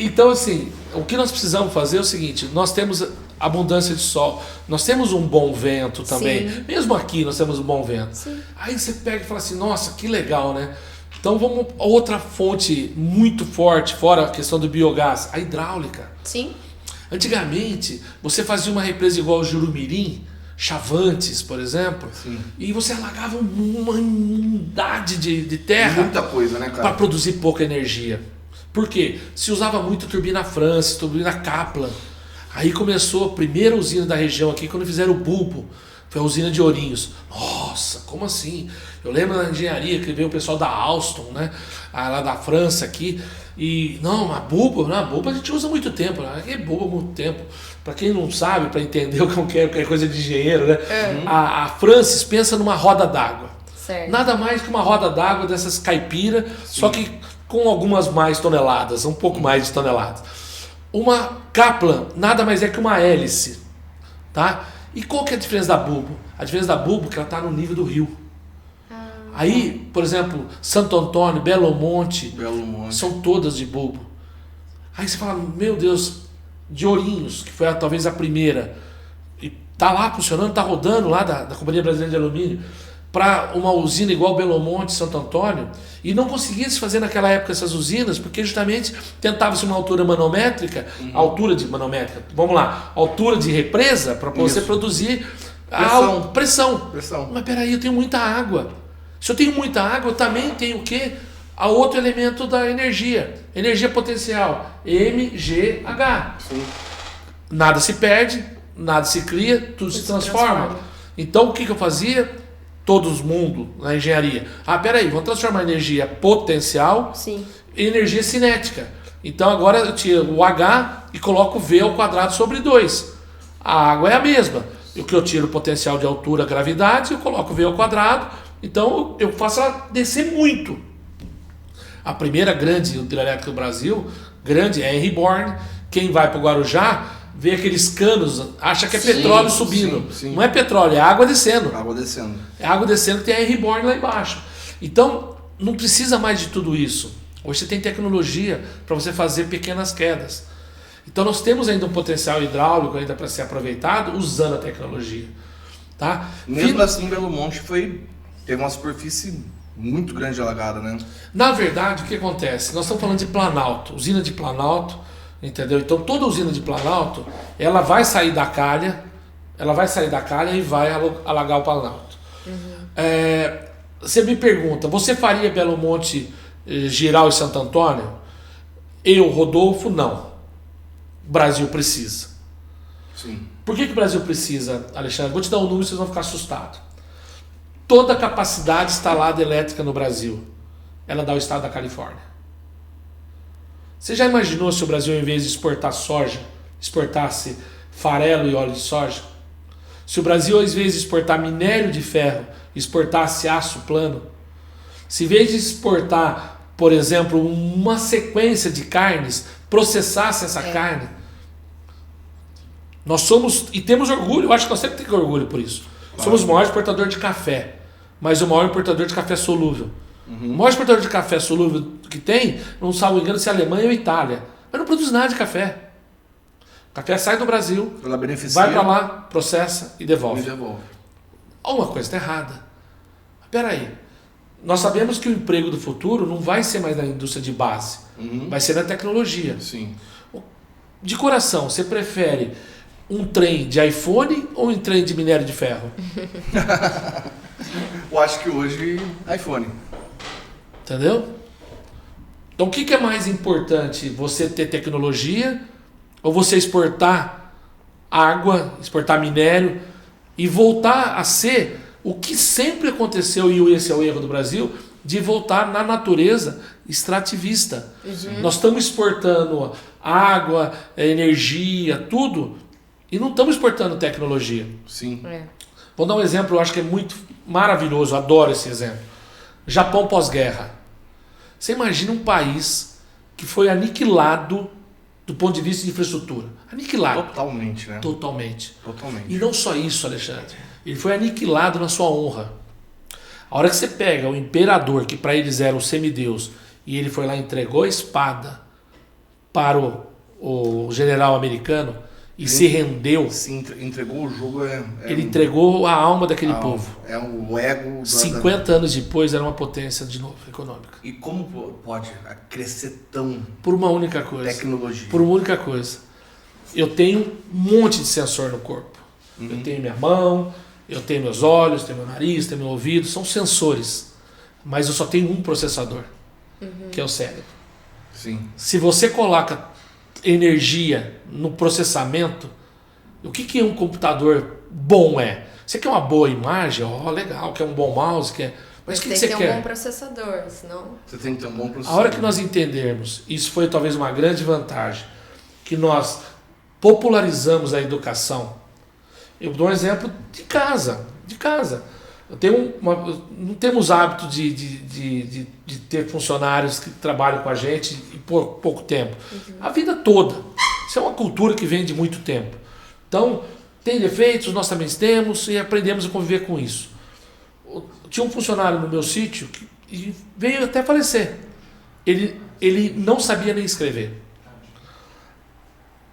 [SPEAKER 3] Então, assim, o que nós precisamos fazer é o seguinte: nós temos abundância de sol, nós temos um bom vento também.
[SPEAKER 2] Sim.
[SPEAKER 3] Mesmo aqui nós temos um bom vento.
[SPEAKER 2] Sim.
[SPEAKER 3] Aí você pega e fala assim: nossa, que legal, né? Então vamos a outra fonte muito forte, fora a questão do biogás, a hidráulica.
[SPEAKER 2] Sim.
[SPEAKER 3] Antigamente, você fazia uma represa igual o Jurumirim, Chavantes, por exemplo, e você alagava uma inundidade de terra.
[SPEAKER 1] Muita coisa, né, cara?
[SPEAKER 3] Para produzir pouca energia. Por quê? Se usava muito turbina France, turbina Kaplan. Aí começou a primeira usina da região aqui, quando fizeram o bulbo. Foi a usina de Ourinhos. Nossa, como assim? Eu lembro na engenharia que veio o pessoal da Alstom, né? Lá da França aqui. E, a bulbo a gente usa há muito tempo. Que bulbo há muito tempo. Para quem não sabe, para entender o que é coisa de engenheiro, né? A Francis pensa numa roda d'água.
[SPEAKER 2] Certo.
[SPEAKER 3] Nada mais que uma roda d'água dessas caipira, só que com algumas mais toneladas, um pouco mais de toneladas. Uma Kaplan nada mais é que uma hélice, tá? E qual que é a diferença da bulbo? A diferença da bulbo é que ela está no nível do rio. Aí, por exemplo, Santo Antônio, Belo Monte, são todas de bulbo. Aí você fala, meu Deus, de Ourinhos, que foi talvez a primeira, e tá lá funcionando, tá rodando lá da Companhia Brasileira de Alumínio, para uma usina igual Belo Monte, Santo Antônio, e não conseguia se fazer naquela época essas usinas, porque justamente tentava-se uma altura manométrica, altura de represa, para você produzir pressão. Mas peraí, eu tenho muita água. Se eu tenho muita água, eu também tenho o quê? A outro elemento da energia. Energia potencial, MGH. Nada se perde, nada se cria, tudo se transforma. Então o que eu fazia? Todo mundo na engenharia. Peraí, vamos transformar a energia potencial em energia cinética. Então agora eu tiro o H e coloco V ao quadrado sobre 2. A água é a mesma. O que eu tiro o potencial de altura, gravidade, eu coloco V ao quadrado. Então eu faço ela descer muito. A primeira grande hidrelétrica do Brasil, é Henry Born. Quem vai para o Guarujá vê aqueles canos, acha que é petróleo subindo. Não é petróleo, é água descendo. É água descendo que tem a Henry Born lá embaixo. Então não precisa mais de tudo isso. Hoje você tem tecnologia para você fazer pequenas quedas. Então nós temos ainda um potencial hidráulico ainda para ser aproveitado usando a tecnologia. Tá?
[SPEAKER 1] Mesmo assim, Belo Monte teve uma superfície muito grande alagada, né?
[SPEAKER 3] Na verdade, o que acontece? Nós estamos falando de Planalto, usina de Planalto, entendeu? Então toda usina de Planalto, ela vai sair da calha e vai alagar o Planalto. você me pergunta, você faria Belo Monte, Giral e Santo Antônio? Eu, Rodolfo, não. O Brasil precisa.
[SPEAKER 1] Sim.
[SPEAKER 3] Por que o Brasil precisa, Alexandre? Vou te dar um número e vocês vão ficar assustados. Toda a capacidade instalada elétrica no Brasil, ela dá ao estado da Califórnia. Você já imaginou se o Brasil, em vez de exportar soja, exportasse farelo e óleo de soja? Se o Brasil, ao invés de exportar minério de ferro, exportasse aço plano? Se, em vez de exportar, por exemplo, uma sequência de carnes, processasse essa carne? Nós somos, e temos orgulho, eu acho que nós sempre temos que ter orgulho por isso. Claro. Somos o maior exportador de café, mas o maior importador de café solúvel. O maior exportador de café solúvel que tem, não salvo engano, se é a Alemanha ou a Itália. Mas não produz nada de café. O café sai do Brasil, vai para lá, processa e devolve. Alguma coisa está errada. Espera aí. Nós sabemos que o emprego do futuro não vai ser mais na indústria de base, vai ser na tecnologia.
[SPEAKER 1] Sim.
[SPEAKER 3] De coração, você prefere um trem de iPhone ou um trem de minério de ferro?
[SPEAKER 1] Eu acho que hoje iPhone.
[SPEAKER 3] Entendeu? Então o que é mais importante? Você ter tecnologia ou você exportar água, exportar minério e voltar a ser o que sempre aconteceu, e esse é o erro do Brasil, de voltar na natureza extrativista. Nós estamos exportando água, energia, tudo, e não estamos exportando tecnologia.
[SPEAKER 1] Sim.
[SPEAKER 3] Vou dar um exemplo, eu acho que é muito maravilhoso, adoro esse exemplo. Japão pós-guerra. Você imagina um país que foi aniquilado do ponto de vista de infraestrutura. Aniquilado.
[SPEAKER 1] Totalmente, né?
[SPEAKER 3] Totalmente.
[SPEAKER 1] Totalmente.
[SPEAKER 3] E não só isso, Alexandre. Ele foi aniquilado na sua honra. A hora que você pega o imperador, que para eles era o semideus, e ele foi lá e entregou a espada para o general americano e se rendeu.
[SPEAKER 1] Se entregou o jogo.
[SPEAKER 3] Ele entregou a alma daquele povo.
[SPEAKER 1] É o ego.
[SPEAKER 3] 50 anos depois era uma potência de novo econômica.
[SPEAKER 1] E como pode crescer tão?
[SPEAKER 3] Por uma única coisa.
[SPEAKER 1] Tecnologia.
[SPEAKER 3] Por uma única coisa. Eu tenho um monte de sensor no corpo. Eu tenho minha mão, eu tenho meus olhos, tenho meu nariz, tenho meu ouvido. São sensores. Mas eu só tenho um processador, que é o cérebro.
[SPEAKER 1] Sim.
[SPEAKER 3] Se você coloca energia no processamento, o que um computador bom é? Você quer uma boa imagem? Legal. Quer um bom mouse? Mas o que você quer?
[SPEAKER 2] Tem que ter um bom processador, senão...
[SPEAKER 1] Você tem que ter um bom processador.
[SPEAKER 3] A hora que nós entendermos, isso foi talvez uma grande vantagem, que nós popularizamos a educação. Eu dou um exemplo de casa. Não temos hábito de ter funcionários que trabalham com a gente por pouco tempo. A vida toda. Isso é uma cultura que vem de muito tempo. Então, tem defeitos, nós também temos e aprendemos a conviver com isso. Tinha um funcionário no meu sítio que veio até falecer. Ele não sabia nem escrever.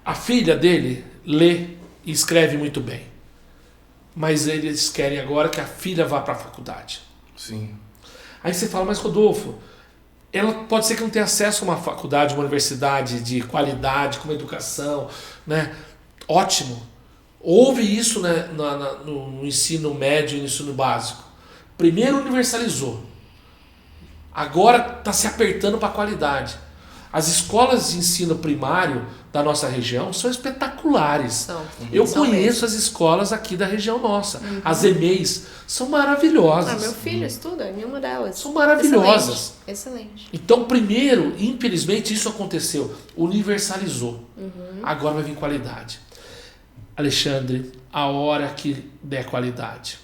[SPEAKER 3] A filha dele lê e escreve muito bem. Mas eles querem agora que a filha vá para a faculdade.
[SPEAKER 1] Sim.
[SPEAKER 3] Aí você fala, mas Rodolfo, ela pode ser que não tenha acesso a uma faculdade, uma universidade de qualidade, com uma educação, né? Ótimo. Houve isso, né, no ensino médio e no ensino básico. Primeiro universalizou. Agora está se apertando para a qualidade. As escolas de ensino primário da nossa região são espetaculares. Eu conheço as escolas aqui da região nossa. As EMEIs são maravilhosas.
[SPEAKER 2] Meu filho estuda em uma delas.
[SPEAKER 3] São maravilhosas.
[SPEAKER 2] Excelente.
[SPEAKER 3] Então, primeiro, infelizmente, isso aconteceu. Universalizou. Agora vai vir qualidade. Alexandre, a hora que der qualidade.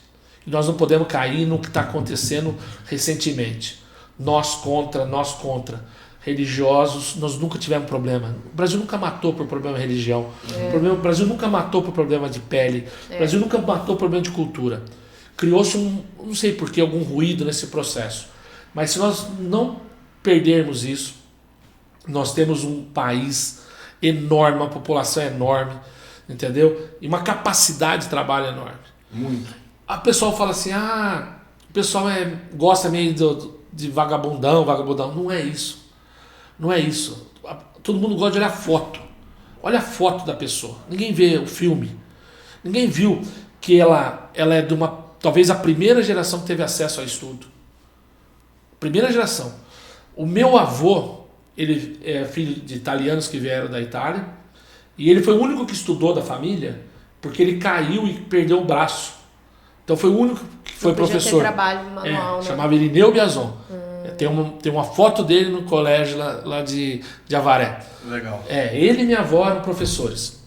[SPEAKER 3] E nós não podemos cair no que está acontecendo recentemente. Nós contra. Religiosos, nós nunca tivemos problema. O Brasil nunca matou por problema de religião. O Brasil nunca matou por problema de pele. O Brasil nunca matou por problema de cultura. Criou-se não sei por que, algum ruído nesse processo. Mas se nós não perdermos isso, nós temos um país enorme, uma população enorme, entendeu? E uma capacidade de trabalho enorme.
[SPEAKER 1] Muito.
[SPEAKER 3] A pessoa fala assim, o pessoal gosta meio de vagabundão. Não é isso. Não é isso. Todo mundo gosta de olhar a foto. Olha a foto da pessoa. Ninguém vê o filme. Ninguém viu que ela é de talvez a primeira geração que teve acesso ao estudo. Primeira geração. O meu avô, ele é filho de italianos que vieram da Itália, e ele foi o único que estudou da família, porque ele caiu e perdeu o braço. Então foi o único que foi professor.
[SPEAKER 2] Ter trabalho manual, né?
[SPEAKER 3] Chamava Irineu Biazon. Tem uma foto dele no colégio lá de Avaré.
[SPEAKER 1] Legal.
[SPEAKER 3] Ele e minha avó eram professores.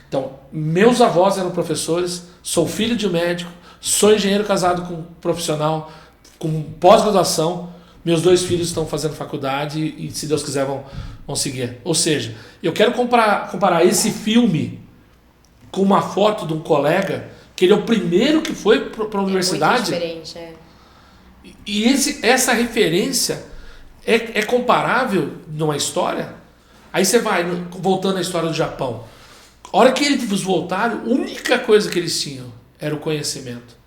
[SPEAKER 3] Então, meus avós eram professores, sou filho de um médico, sou engenheiro casado com um profissional, com pós-graduação, meus 2 filhos estão fazendo faculdade e, se Deus quiser, vão seguir. Ou seja, eu quero comparar esse filme com uma foto de um colega, que ele é o primeiro que foi para a universidade.
[SPEAKER 2] Muito diferente,
[SPEAKER 3] E essa referência é comparável numa história. Aí você vai, voltando à história do Japão. A hora que eles voltaram, a única coisa que eles tinham era o conhecimento.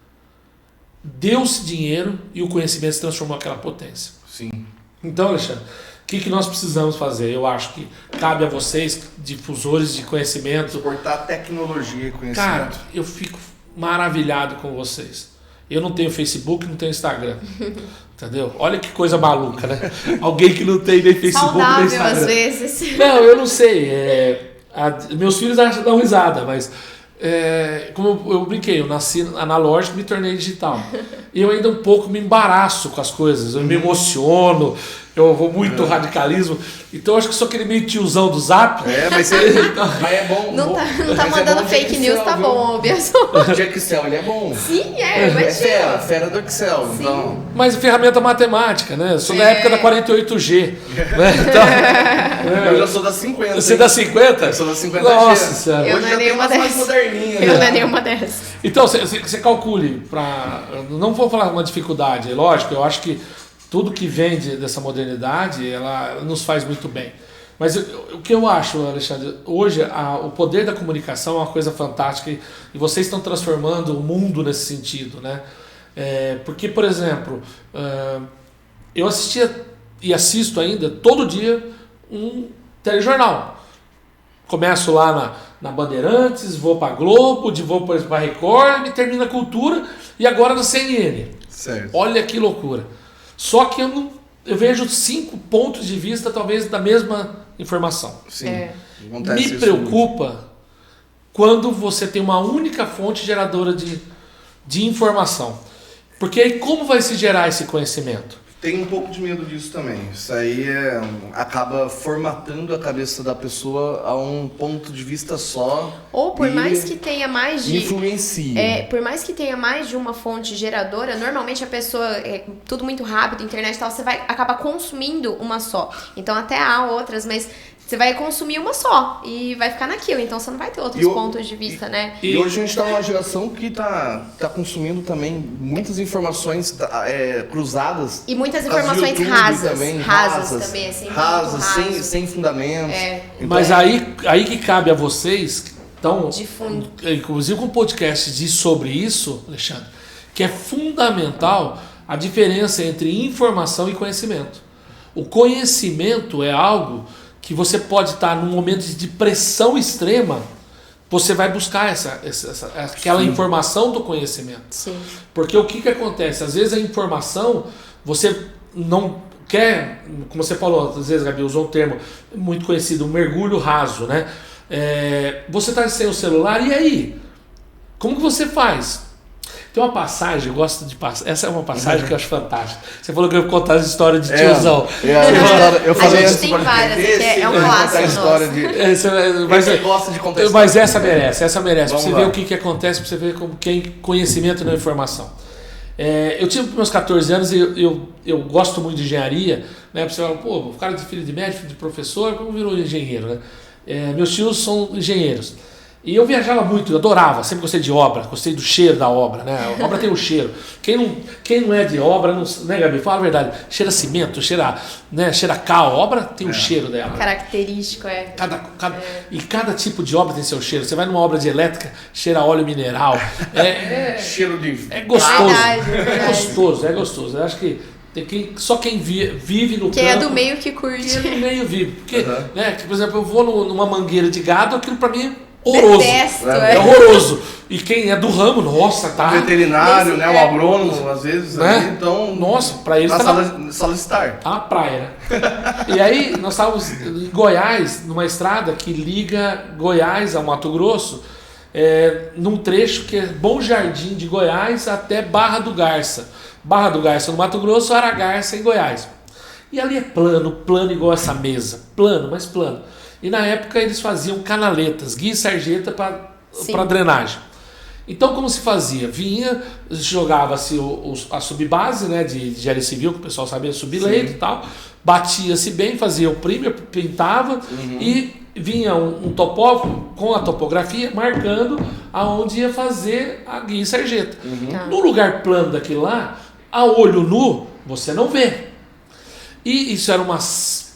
[SPEAKER 3] Deu-se dinheiro e o conhecimento se transformou naquela potência.
[SPEAKER 1] Sim.
[SPEAKER 3] Então, Alexandre, o que nós precisamos fazer? Eu acho que cabe a vocês, difusores de conhecimento.
[SPEAKER 1] Exportar tecnologia e conhecimento.
[SPEAKER 3] Cara, eu fico maravilhado com vocês. Eu não tenho Facebook, não tenho Instagram. Entendeu? Olha que coisa maluca, né? Alguém que não tem nem Facebook nem Instagram.
[SPEAKER 2] Às vezes.
[SPEAKER 3] Não, eu não sei. Meus filhos dão risada, mas como eu brinquei, eu nasci analógico e me tornei digital. E eu ainda um pouco me embaraço com as coisas, eu me emociono, eu vou muito radicalismo. Então eu acho que sou aquele meio tiozão do Zap.
[SPEAKER 1] Mas é bom.
[SPEAKER 2] Não tá mandando fake news, tá bom, Biazon.
[SPEAKER 1] O Excel, ele é bom.
[SPEAKER 2] Sim,
[SPEAKER 1] é fera do Excel. Então.
[SPEAKER 3] Mas ferramenta matemática, né? Eu sou da época da 48G. Né? Então,
[SPEAKER 1] eu já sou da 50.
[SPEAKER 3] Você é da 50?
[SPEAKER 1] Eu sou da 50G.
[SPEAKER 3] Nossa senhora.
[SPEAKER 2] Eu não é nenhuma dessas.
[SPEAKER 3] Eu
[SPEAKER 2] não é nenhuma dessas.
[SPEAKER 3] Então, você calcule não vou falar uma dificuldade, é lógico, eu acho que tudo que vem dessa modernidade, ela nos faz muito bem. Mas o que eu acho, Alexandre, hoje o poder da comunicação é uma coisa fantástica e vocês estão transformando o mundo nesse sentido, né? Porque, por exemplo, eu assistia e assisto ainda todo dia um telejornal. Começo lá na Bandeirantes, vou para Globo, vou para Record, e termino a Cultura e agora na CNN.
[SPEAKER 1] Certo.
[SPEAKER 3] Olha que loucura. Só que eu vejo 5 pontos de vista, talvez, da mesma informação.
[SPEAKER 1] Sim.
[SPEAKER 3] Me preocupa quando você tem uma única fonte geradora de informação. Porque aí como vai se gerar esse conhecimento?
[SPEAKER 1] Tem um pouco de medo disso também. Isso aí acaba formatando a cabeça da pessoa a um ponto de vista só.
[SPEAKER 2] Ou por mais que tenha mais de...
[SPEAKER 1] Influencia.
[SPEAKER 2] Por mais que tenha mais de uma fonte geradora, normalmente a pessoa, tudo muito rápido, internet e tal, você vai acabar consumindo uma só. Então até há outras, mas... Você vai consumir uma só e vai ficar naquilo, então você não vai ter outros pontos de vista, né?
[SPEAKER 1] E hoje a gente está numa geração que tá consumindo também muitas informações cruzadas.
[SPEAKER 2] E muitas informações rasas também, assim.
[SPEAKER 1] Rasas, sem fundamento.
[SPEAKER 3] Então, mas aí que cabe a vocês, então, inclusive com podcast sobre isso, Alexandre, que é fundamental a diferença entre informação e conhecimento. O conhecimento é algo que você pode estar num momento de pressão extrema, você vai buscar aquela informação do conhecimento.
[SPEAKER 2] Sim.
[SPEAKER 3] Porque o que acontece? Às vezes a informação, você não quer, como você falou, às vezes, Gabi, usou um termo muito conhecido, um mergulho raso, né? Você está sem o celular, e aí? Como que você faz? Tem uma passagem, eu gosto de passar. Essa é uma passagem que eu acho fantástica. Você falou que eu ia contar a história de tiozão.
[SPEAKER 1] Eu falei
[SPEAKER 2] a gente tem várias, é um clássico.
[SPEAKER 1] Mas você gosta de contar
[SPEAKER 3] mas essa merece. Pra você ver o que acontece, pra você ver como conhecimento não é informação. Eu tive meus 14 anos e eu gosto muito de engenharia, né? Você fala, pô, o cara de filho de médico, filho de professor, como virou engenheiro, né? Meus tios são engenheiros. E eu viajava muito, eu adorava, sempre gostei de obra, gostei do cheiro da obra, né? A obra tem um cheiro. Quem não é de obra, não, né, Gabi? Fala a verdade. Cheira cimento, cheira cal. A obra tem o cheiro dela.
[SPEAKER 2] Característico,
[SPEAKER 3] E cada tipo de obra tem seu cheiro. Você vai numa obra de elétrica, cheira óleo mineral.
[SPEAKER 1] Cheiro de...
[SPEAKER 3] É gostoso.
[SPEAKER 2] Verdade.
[SPEAKER 3] É gostoso. Eu acho que só quem vive no campo...
[SPEAKER 2] Quem é do meio que curte.
[SPEAKER 3] Quem é do meio vive. Porque, né, por exemplo, eu vou numa mangueira de gado, aquilo pra mim horroroso.
[SPEAKER 2] Detesto,
[SPEAKER 3] É horroroso. E quem é do ramo, nossa, tá.
[SPEAKER 1] O veterinário, né? O agrônomo, às vezes,
[SPEAKER 3] Né?
[SPEAKER 1] ali, então.
[SPEAKER 3] Nossa, pra eles
[SPEAKER 1] na
[SPEAKER 3] tá
[SPEAKER 1] sala de estar.
[SPEAKER 3] Tá uma praia, né? E aí, nós estávamos em Goiás, numa estrada que liga Goiás ao Mato Grosso, num trecho que é Bom Jardim de Goiás até Barra do Garça. Barra do Garça no Mato Grosso, Aragarça em Goiás. E ali é plano igual essa mesa. Plano, mas plano. E na época eles faziam canaletas, guia e sarjeta para drenagem. Então, como se fazia? Vinha, jogava-se a subbase, né, de engenharia civil, que o pessoal sabia subir leito e tal, batia-se bem, fazia o primer, pintava e vinha um topógrafo com a topografia marcando aonde ia fazer a guia e sarjeta. No lugar plano daquilo lá, a olho nu, você não vê. E isso era umas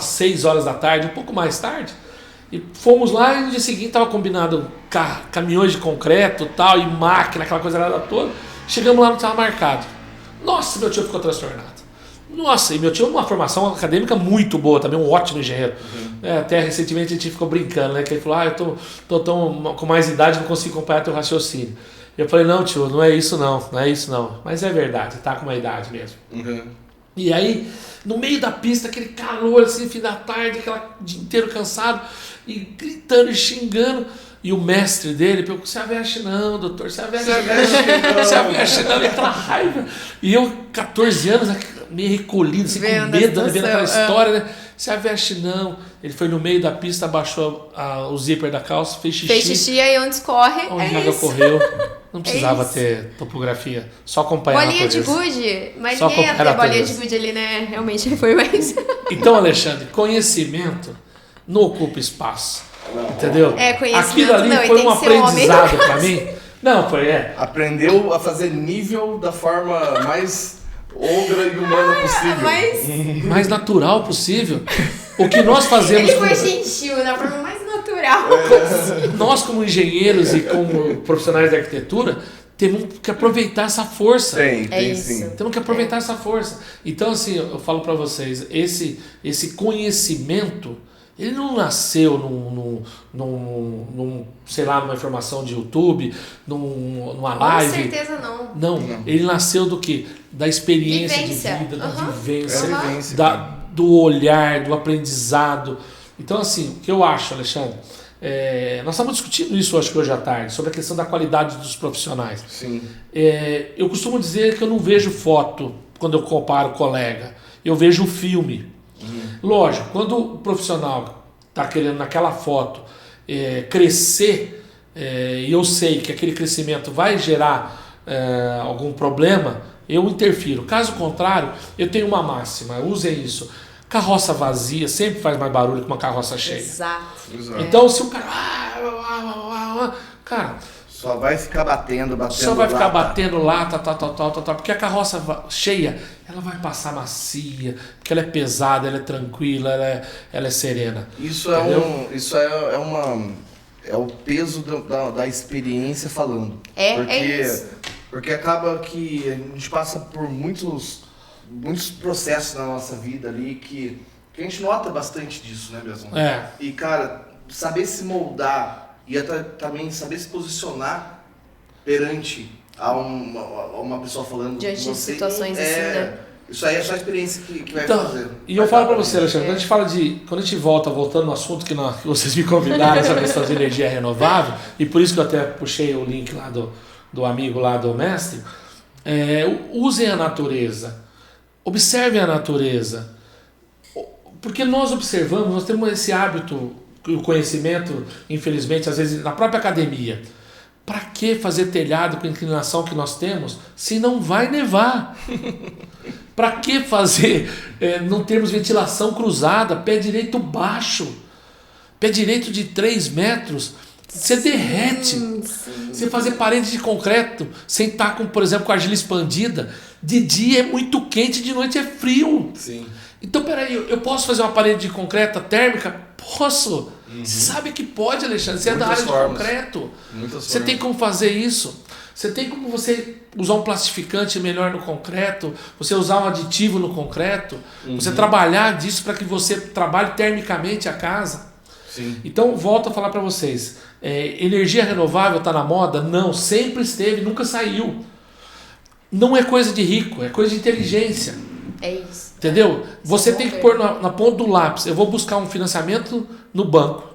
[SPEAKER 3] 6 horas da tarde, um pouco mais tarde. E fomos lá e no dia seguinte estava combinado caminhões de concreto tal, e máquina, aquela coisa toda. Chegamos lá, não estava marcado. Nossa, meu tio ficou transtornado. Nossa, e meu tio uma formação acadêmica muito boa, também um ótimo engenheiro. Até recentemente a gente ficou brincando, né? Que ele falou, eu tô tão com mais idade, não consigo acompanhar teu raciocínio. Eu falei, não tio, não é isso não. Mas é verdade, tá com uma idade mesmo. E aí, no meio da pista, aquele calor, assim, fim da tarde, aquele dia inteiro cansado, e gritando e xingando. E o mestre dele perguntou, se aveste não, doutor, se aveste não, entra raiva. E eu, 14 anos, meio recolhido, assim, com medo, vendo aquela história, né? Se aveste não. Ele foi no meio da pista, abaixou o zíper da calça, fez xixi.
[SPEAKER 2] Fez xixi e aí onde escorre,
[SPEAKER 3] onde a água correu. Não precisava ter topografia, só acompanhar
[SPEAKER 2] bolinha
[SPEAKER 3] a
[SPEAKER 2] de
[SPEAKER 3] natureza.
[SPEAKER 2] gude, mas
[SPEAKER 3] Só
[SPEAKER 2] ninguém ia
[SPEAKER 3] acompanhar
[SPEAKER 2] ter
[SPEAKER 3] a
[SPEAKER 2] bolinha de
[SPEAKER 3] natureza.
[SPEAKER 2] gude ali, né? Realmente foi mais...
[SPEAKER 3] Então, Alexandre, conhecimento não ocupa espaço. Entendeu?
[SPEAKER 2] Conhecimento
[SPEAKER 3] Aquilo ali
[SPEAKER 2] não, e
[SPEAKER 3] foi
[SPEAKER 2] tem
[SPEAKER 3] um
[SPEAKER 2] que ser homem.
[SPEAKER 3] aprendizado pra mim. Não, foi,
[SPEAKER 1] Aprendeu a fazer nível da forma mais ogra e humana possível.
[SPEAKER 2] Mas
[SPEAKER 3] mais natural possível. O que nós fazemos
[SPEAKER 2] ele foi gentil, da forma mais natural.
[SPEAKER 3] nós como engenheiros e como profissionais de arquitetura temos que aproveitar essa força.
[SPEAKER 1] Tem
[SPEAKER 2] isso.
[SPEAKER 1] sim.
[SPEAKER 3] Temos que aproveitar essa força. Então, assim, eu falo para vocês, esse conhecimento, ele não nasceu sei lá, numa informação de YouTube, numa live.
[SPEAKER 2] Com certeza não.
[SPEAKER 3] Não, ele nasceu do quê? Da experiência
[SPEAKER 2] Vivência.
[SPEAKER 3] de vida, da
[SPEAKER 2] Uhum.
[SPEAKER 3] vivência,
[SPEAKER 1] Vivência,
[SPEAKER 3] do olhar, do aprendizado. Então, assim, o que eu acho, Alexandre, nós estamos discutindo isso, acho que hoje à tarde, sobre a questão da qualidade dos profissionais.
[SPEAKER 1] Sim.
[SPEAKER 3] Eu costumo dizer que eu não vejo foto quando eu comparo colega, eu vejo o filme. Lógico, quando o profissional está querendo naquela foto crescer, e eu sei que aquele crescimento vai gerar algum problema, eu interfiro. Caso contrário, eu tenho uma máxima, usem isso. Carroça vazia sempre faz mais barulho que uma carroça cheia.
[SPEAKER 2] Exato.
[SPEAKER 3] Então, se o cara... Cara,
[SPEAKER 1] Só vai ficar batendo.
[SPEAKER 3] só vai ficar
[SPEAKER 1] lata.
[SPEAKER 3] batendo lata, porque a carroça cheia, ela vai passar macia, porque ela é pesada, ela é tranquila, ela é serena.
[SPEAKER 1] Isso é o peso da experiência falando.
[SPEAKER 2] É isso.
[SPEAKER 1] Porque acaba que a gente passa por muitos processos na nossa vida ali que a gente nota bastante disso, né, Bezão? E, cara, saber se moldar e também saber se posicionar perante a uma pessoa falando
[SPEAKER 2] Diante
[SPEAKER 1] com
[SPEAKER 2] de
[SPEAKER 1] você,
[SPEAKER 2] situações assim, né?
[SPEAKER 1] Isso aí é só a experiência que vai
[SPEAKER 3] Então,
[SPEAKER 1] fazer.
[SPEAKER 3] e eu falo pra você, Alexandre, quando a gente fala quando a gente voltando no assunto que vocês me convidaram, essa questão de energia renovável, e por isso que eu até puxei o link lá do amigo lá do mestre, usem a natureza, observem a natureza, porque nós observamos, nós temos esse hábito, o conhecimento, infelizmente, às vezes na própria academia. Para que fazer telhado com a inclinação que nós temos se não vai nevar? Para que fazer, não termos ventilação cruzada, pé direito baixo, pé direito de 3 metros, você derrete. Você fazer parede de concreto sem estar, por exemplo, com a argila expandida, de dia é muito quente, de noite é frio.
[SPEAKER 1] Sim.
[SPEAKER 3] Então, peraí, eu posso fazer uma parede de concreto térmica? Posso. Você sabe que pode, Alexandre. Você é da área de concreto. Você tem como fazer isso. Você tem como você usar um plastificante melhor no concreto, você usar um aditivo no concreto, você trabalhar disso para que você trabalhe termicamente a casa.
[SPEAKER 1] Sim.
[SPEAKER 3] Então, volto a falar para vocês. Energia renovável está na moda? Não, sempre esteve, nunca saiu. Não é coisa de rico, é coisa de inteligência.
[SPEAKER 2] É isso.
[SPEAKER 3] Entendeu? Você tem que pôr na ponta do lápis. Eu vou buscar um financiamento no banco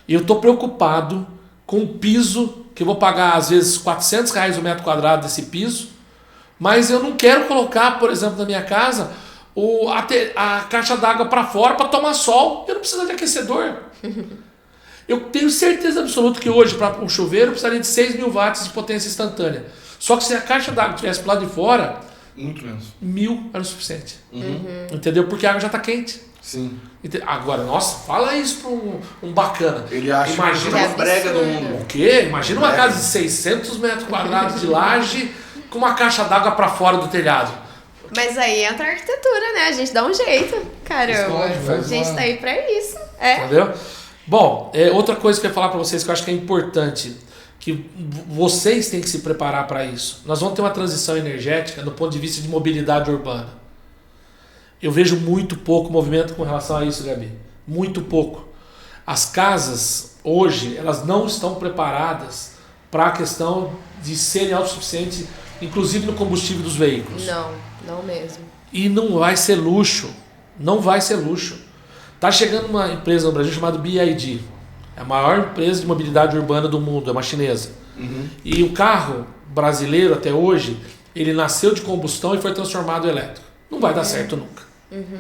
[SPEAKER 3] e eu estou preocupado com o piso, que eu vou pagar às vezes R$400 o metro quadrado desse piso, mas eu não quero colocar, por exemplo, na minha casa a caixa d'água para fora para tomar sol. Eu não preciso de aquecedor. Eu tenho certeza absoluta que hoje, para um chuveiro, eu precisaria de 6.000 watts de potência instantânea. Só que se a caixa d'água estivesse para lá de fora,
[SPEAKER 1] muito menos.
[SPEAKER 3] 1.000 era o suficiente. Entendeu? Porque a água já está quente.
[SPEAKER 1] Sim.
[SPEAKER 3] Agora, nossa, fala isso para um bacana.
[SPEAKER 1] Ele acha
[SPEAKER 3] Imagina
[SPEAKER 1] que é a brega do mundo.
[SPEAKER 3] O quê? Imagina uma casa de 600 metros quadrados de laje com uma caixa d'água para fora do telhado.
[SPEAKER 2] Mas aí entra a arquitetura, né? A gente dá um jeito. Caramba. A gente tá aí pra isso.
[SPEAKER 3] Entendeu? Bom, outra coisa que eu ia falar para vocês que eu acho que é importante, que vocês têm que se preparar para isso. Nós vamos ter uma transição energética do ponto de vista de mobilidade urbana. Eu vejo muito pouco movimento com relação a isso, Gabi. Muito pouco. As casas, hoje, elas não estão preparadas para a questão de serem autossuficientes, inclusive no combustível dos veículos.
[SPEAKER 2] Não mesmo.
[SPEAKER 3] E não vai ser luxo. Não vai ser luxo. Está chegando uma empresa no Brasil chamada BYD. É a maior empresa de mobilidade urbana do mundo, é uma chinesa. E o carro brasileiro, até hoje, ele nasceu de combustão e foi transformado em elétrico. Não vai dar certo nunca.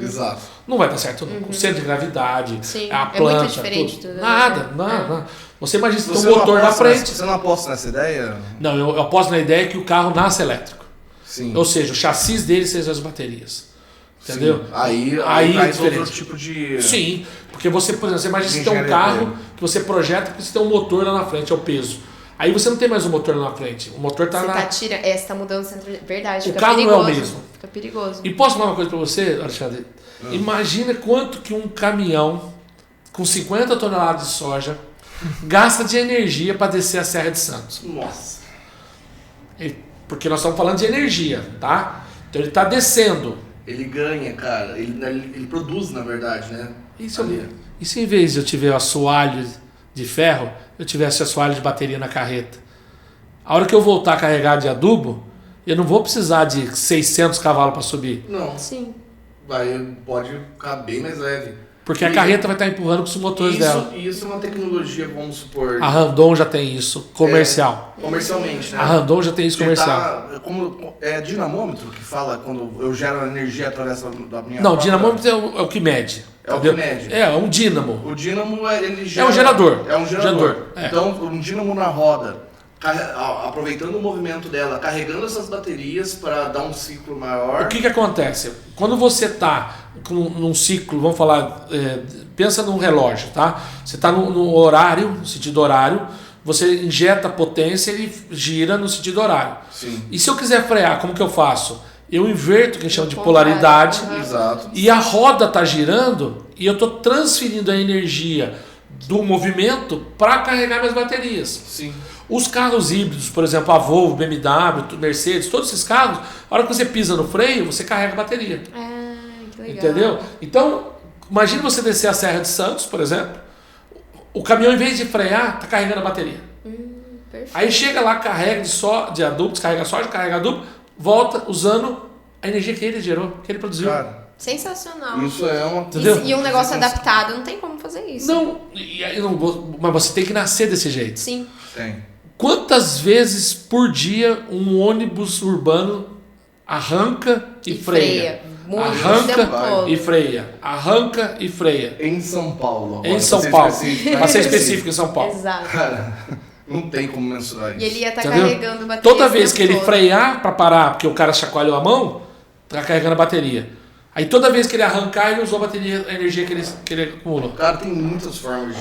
[SPEAKER 1] Exato.
[SPEAKER 3] Não vai dar certo nunca. O centro de gravidade,
[SPEAKER 2] Sim,
[SPEAKER 3] a planta,
[SPEAKER 2] muito diferente
[SPEAKER 3] tudo.
[SPEAKER 2] tudo.
[SPEAKER 3] Nada. Você imagina se tem um motor na frente.
[SPEAKER 1] Você não aposta nessa ideia?
[SPEAKER 3] Não, eu aposto na ideia que o carro nasce elétrico.
[SPEAKER 1] Sim.
[SPEAKER 3] Ou seja, o chassi dele sejam as baterias. Entendeu?
[SPEAKER 1] Sim. Aí traz outro tipo de...
[SPEAKER 3] Sim, porque você, por exemplo, você imagina se tem um carro que você projeta que você tem um motor lá na frente, é o peso. Aí você não tem mais um motor lá na frente. O motor está lá.
[SPEAKER 2] Você tá mudando o centro. Verdade,
[SPEAKER 3] o
[SPEAKER 2] fica
[SPEAKER 3] carro
[SPEAKER 2] perigoso.
[SPEAKER 3] não é o mesmo.
[SPEAKER 2] Fica perigoso.
[SPEAKER 3] E posso falar uma coisa para você, Alexandre? Imagina quanto que um caminhão com 50 toneladas de soja gasta de energia para descer a Serra de Santos.
[SPEAKER 1] Nossa.
[SPEAKER 3] Porque nós estamos falando de energia, tá? Então ele está descendo.
[SPEAKER 1] Ele ganha, cara. Ele produz, na verdade, né?
[SPEAKER 3] E se em vez de eu tiver o assoalho de ferro, eu tivesse assoalho de bateria na carreta? A hora que eu voltar a carregar de adubo, eu não vou precisar de 600 cavalos para subir.
[SPEAKER 1] Não.
[SPEAKER 2] Sim.
[SPEAKER 1] Pode ficar bem mais leve.
[SPEAKER 3] Porque a carreta vai estar empurrando com os motores dela.
[SPEAKER 1] Isso é uma tecnologia, vamos supor...
[SPEAKER 3] A Randon já tem isso, comercial.
[SPEAKER 1] Comercialmente, né?
[SPEAKER 3] A Randon já tem isso comercial.
[SPEAKER 1] É dinamômetro que fala quando eu gero energia através da minha...
[SPEAKER 3] Não, dinamômetro é o que mede.
[SPEAKER 1] É o que mede.
[SPEAKER 3] É um dínamo.
[SPEAKER 1] O dínamo, ele gera...
[SPEAKER 3] É um gerador.
[SPEAKER 1] É um gerador.
[SPEAKER 3] É.
[SPEAKER 1] Então, um dínamo na roda, aproveitando o movimento dela, carregando essas baterias para dar um ciclo maior.
[SPEAKER 3] O que acontece? Quando você está num ciclo, vamos falar, pensa num relógio, tá? Você está no horário, no sentido horário, você injeta potência e ele gira no sentido horário.
[SPEAKER 1] Sim.
[SPEAKER 3] E se eu quiser frear, como que eu faço? Eu inverto o que a gente chama de polaridade.
[SPEAKER 1] Exato.
[SPEAKER 3] E a roda está girando e eu estou transferindo a energia do movimento para carregar minhas baterias.
[SPEAKER 1] Sim.
[SPEAKER 3] Os carros híbridos, por exemplo, a Volvo, BMW, Mercedes, todos esses carros, a hora que você pisa no freio, você carrega a bateria.
[SPEAKER 2] Que legal.
[SPEAKER 3] Entendeu? Então, imagine você descer a Serra de Santos, por exemplo, o caminhão, em vez de frear, está carregando a bateria.
[SPEAKER 2] Perfeito.
[SPEAKER 3] Aí chega lá, carrega de adubo, descarrega soja, carrega adubo, volta usando a energia que ele gerou, que ele produziu.
[SPEAKER 1] Cara,
[SPEAKER 2] sensacional.
[SPEAKER 1] isso é uma...
[SPEAKER 3] Entendeu?
[SPEAKER 2] E um negócio adaptado, não tem como fazer isso.
[SPEAKER 3] Não, mas você tem que nascer desse jeito.
[SPEAKER 2] Sim.
[SPEAKER 1] Tem.
[SPEAKER 3] Quantas vezes por dia um ônibus urbano arranca e freia?
[SPEAKER 2] Muito,
[SPEAKER 3] Arranca
[SPEAKER 2] o tempo todo.
[SPEAKER 3] e freia. Arranca e freia.
[SPEAKER 1] Em São Paulo. Agora,
[SPEAKER 3] Em São Paulo. Para ser específico, em São Paulo.
[SPEAKER 2] Exato.
[SPEAKER 1] Cara, não tem como mensurar isso.
[SPEAKER 2] E ele ia estar
[SPEAKER 3] Entendeu?
[SPEAKER 2] carregando bateria.
[SPEAKER 3] Toda vez
[SPEAKER 2] o
[SPEAKER 3] que ele
[SPEAKER 2] tempo todo.
[SPEAKER 3] frear para parar, porque o cara chacoalhou a mão, tá carregando a bateria. Aí toda vez que ele arrancar, ele usou a bateria, a energia que ele acumulou.
[SPEAKER 1] Cara, tem muitas formas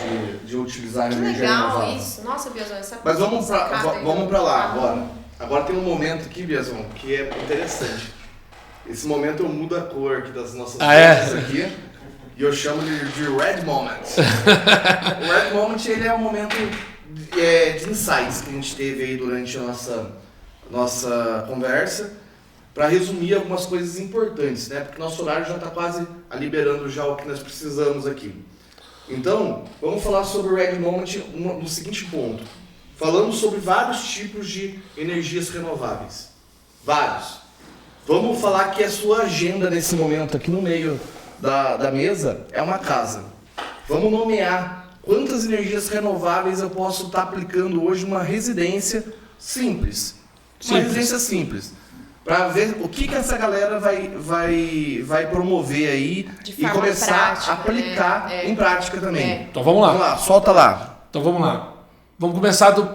[SPEAKER 1] de utilizar a
[SPEAKER 2] Que
[SPEAKER 1] energia
[SPEAKER 2] legal
[SPEAKER 1] renovável.
[SPEAKER 2] isso. Nossa, Biazão, essa
[SPEAKER 1] Mas vamos
[SPEAKER 2] sacada
[SPEAKER 1] pra lá
[SPEAKER 2] aí.
[SPEAKER 1] agora. Agora tem um momento aqui, Biazão, que é interessante. Esse momento eu mudo a cor aqui das nossas fotos aqui. E eu chamo de Red Moment. O Red Moment, ele é um momento de insights que a gente teve aí durante a nossa conversa. Para resumir algumas coisas importantes, né? Porque nosso horário já está quase liberando já o que nós precisamos aqui. Então, vamos falar sobre o Red Moment no seguinte ponto. Falando sobre vários tipos de energias renováveis. Vários. Vamos falar que a sua agenda nesse momento aqui no meio da mesa é uma casa. Vamos nomear quantas energias renováveis eu posso estar aplicando hoje numa residência simples. Uma residência simples. Para ver o que essa galera vai promover aí e começar prática, a aplicar em prática também.
[SPEAKER 3] Então vamos lá.
[SPEAKER 1] Vamos lá, solta lá.
[SPEAKER 3] Então vamos lá. Vamos começar do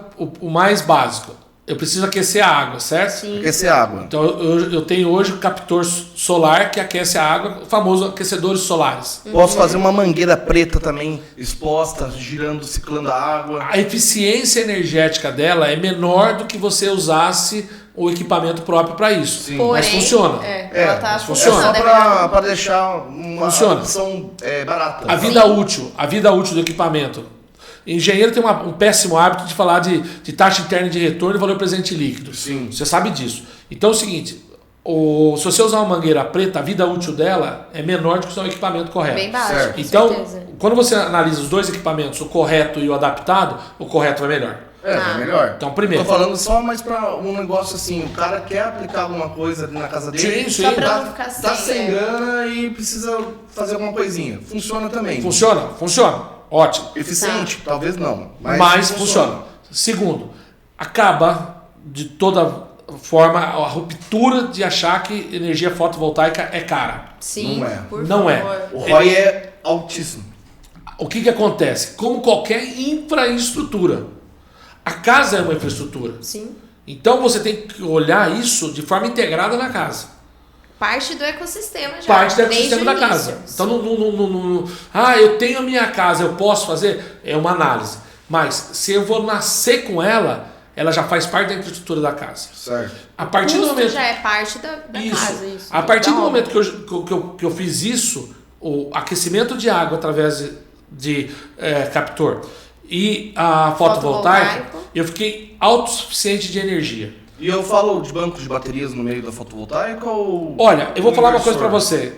[SPEAKER 3] mais básico. Eu preciso aquecer a água, certo?
[SPEAKER 2] Sim.
[SPEAKER 1] Aquecer a água.
[SPEAKER 3] Então eu tenho hoje o captor solar que aquece a água, o famoso aquecedores solares.
[SPEAKER 1] Posso fazer uma mangueira preta também, exposta, girando, ciclando a água.
[SPEAKER 3] A eficiência energética dela é menor do que você usasse o equipamento próprio para isso.
[SPEAKER 1] Sim.
[SPEAKER 2] Porém,
[SPEAKER 3] mas funciona.
[SPEAKER 2] Ela tá
[SPEAKER 3] funciona.
[SPEAKER 1] É só para deixar uma
[SPEAKER 3] Funciona.
[SPEAKER 1] opção barata.
[SPEAKER 3] A vida útil do equipamento. Engenheiro tem um péssimo hábito de falar de taxa interna de retorno e valor presente líquido.
[SPEAKER 1] Sim.
[SPEAKER 3] Você sabe disso. Então é o seguinte, se você usar uma mangueira preta, a vida útil dela é menor do que usar um equipamento correto.
[SPEAKER 2] Bem baixo,
[SPEAKER 1] Certo.
[SPEAKER 2] com
[SPEAKER 3] Então,
[SPEAKER 2] certeza.
[SPEAKER 3] quando você analisa os dois equipamentos, o correto e o adaptado, o correto é melhor.
[SPEAKER 1] É melhor.
[SPEAKER 3] Então, primeiro.
[SPEAKER 1] Tô falando só mais para um negócio assim, o cara quer aplicar alguma coisa ali na casa dele,
[SPEAKER 3] Sim,
[SPEAKER 2] Só pra
[SPEAKER 1] tá,
[SPEAKER 2] não ficar
[SPEAKER 1] tá
[SPEAKER 2] sem,
[SPEAKER 1] sem grana e precisa fazer alguma coisinha. Funciona também.
[SPEAKER 3] Funciona. Ótimo.
[SPEAKER 1] Eficiente? Talvez não.
[SPEAKER 3] Mas funciona. Segundo, acaba de toda forma a ruptura de achar que energia fotovoltaica é cara.
[SPEAKER 2] Sim,
[SPEAKER 1] Não é.
[SPEAKER 2] por
[SPEAKER 3] Não é.
[SPEAKER 2] favor.
[SPEAKER 1] O ROI é altíssimo.
[SPEAKER 3] O que acontece? Como qualquer infraestrutura, a casa é uma infraestrutura.
[SPEAKER 2] Sim.
[SPEAKER 3] Então você tem que olhar isso de forma integrada na casa.
[SPEAKER 2] Parte do ecossistema já.
[SPEAKER 3] Parte do
[SPEAKER 2] desde
[SPEAKER 3] ecossistema
[SPEAKER 2] o
[SPEAKER 3] da
[SPEAKER 2] início.
[SPEAKER 3] casa. Então, eu tenho a minha casa, eu posso fazer? É uma análise. Mas se eu vou nascer com ela, ela já faz parte da infraestrutura da casa.
[SPEAKER 1] Certo.
[SPEAKER 3] A partir do
[SPEAKER 2] Custo
[SPEAKER 3] momento.
[SPEAKER 2] já é parte da casa. Isso.
[SPEAKER 3] A partir do
[SPEAKER 2] Da
[SPEAKER 3] momento
[SPEAKER 2] obra.
[SPEAKER 3] que eu fiz isso, o aquecimento de água através de captor e a fotovoltaica,
[SPEAKER 2] Fotovoltaico.
[SPEAKER 3] eu fiquei autossuficiente de energia.
[SPEAKER 1] E eu falo de banco de baterias no meio da fotovoltaica ou...
[SPEAKER 3] Olha, eu vou falar uma coisa para
[SPEAKER 1] inversor?
[SPEAKER 3] você.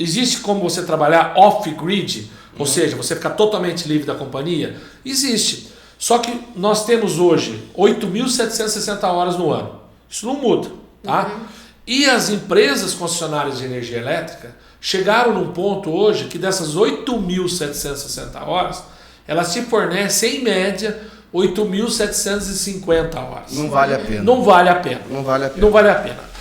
[SPEAKER 3] Existe como você trabalhar off-grid, ou seja, você ficar totalmente livre da companhia? Existe. Só que nós temos hoje 8.760 horas no ano. Isso não muda, tá? E as empresas concessionárias de energia elétrica chegaram num ponto hoje que dessas 8.760 horas, elas te fornecem, em média, 8.750 horas.
[SPEAKER 1] Não vale a pena.
[SPEAKER 3] Não vale a pena.
[SPEAKER 1] Não vale a pena.
[SPEAKER 3] Não vale a pena.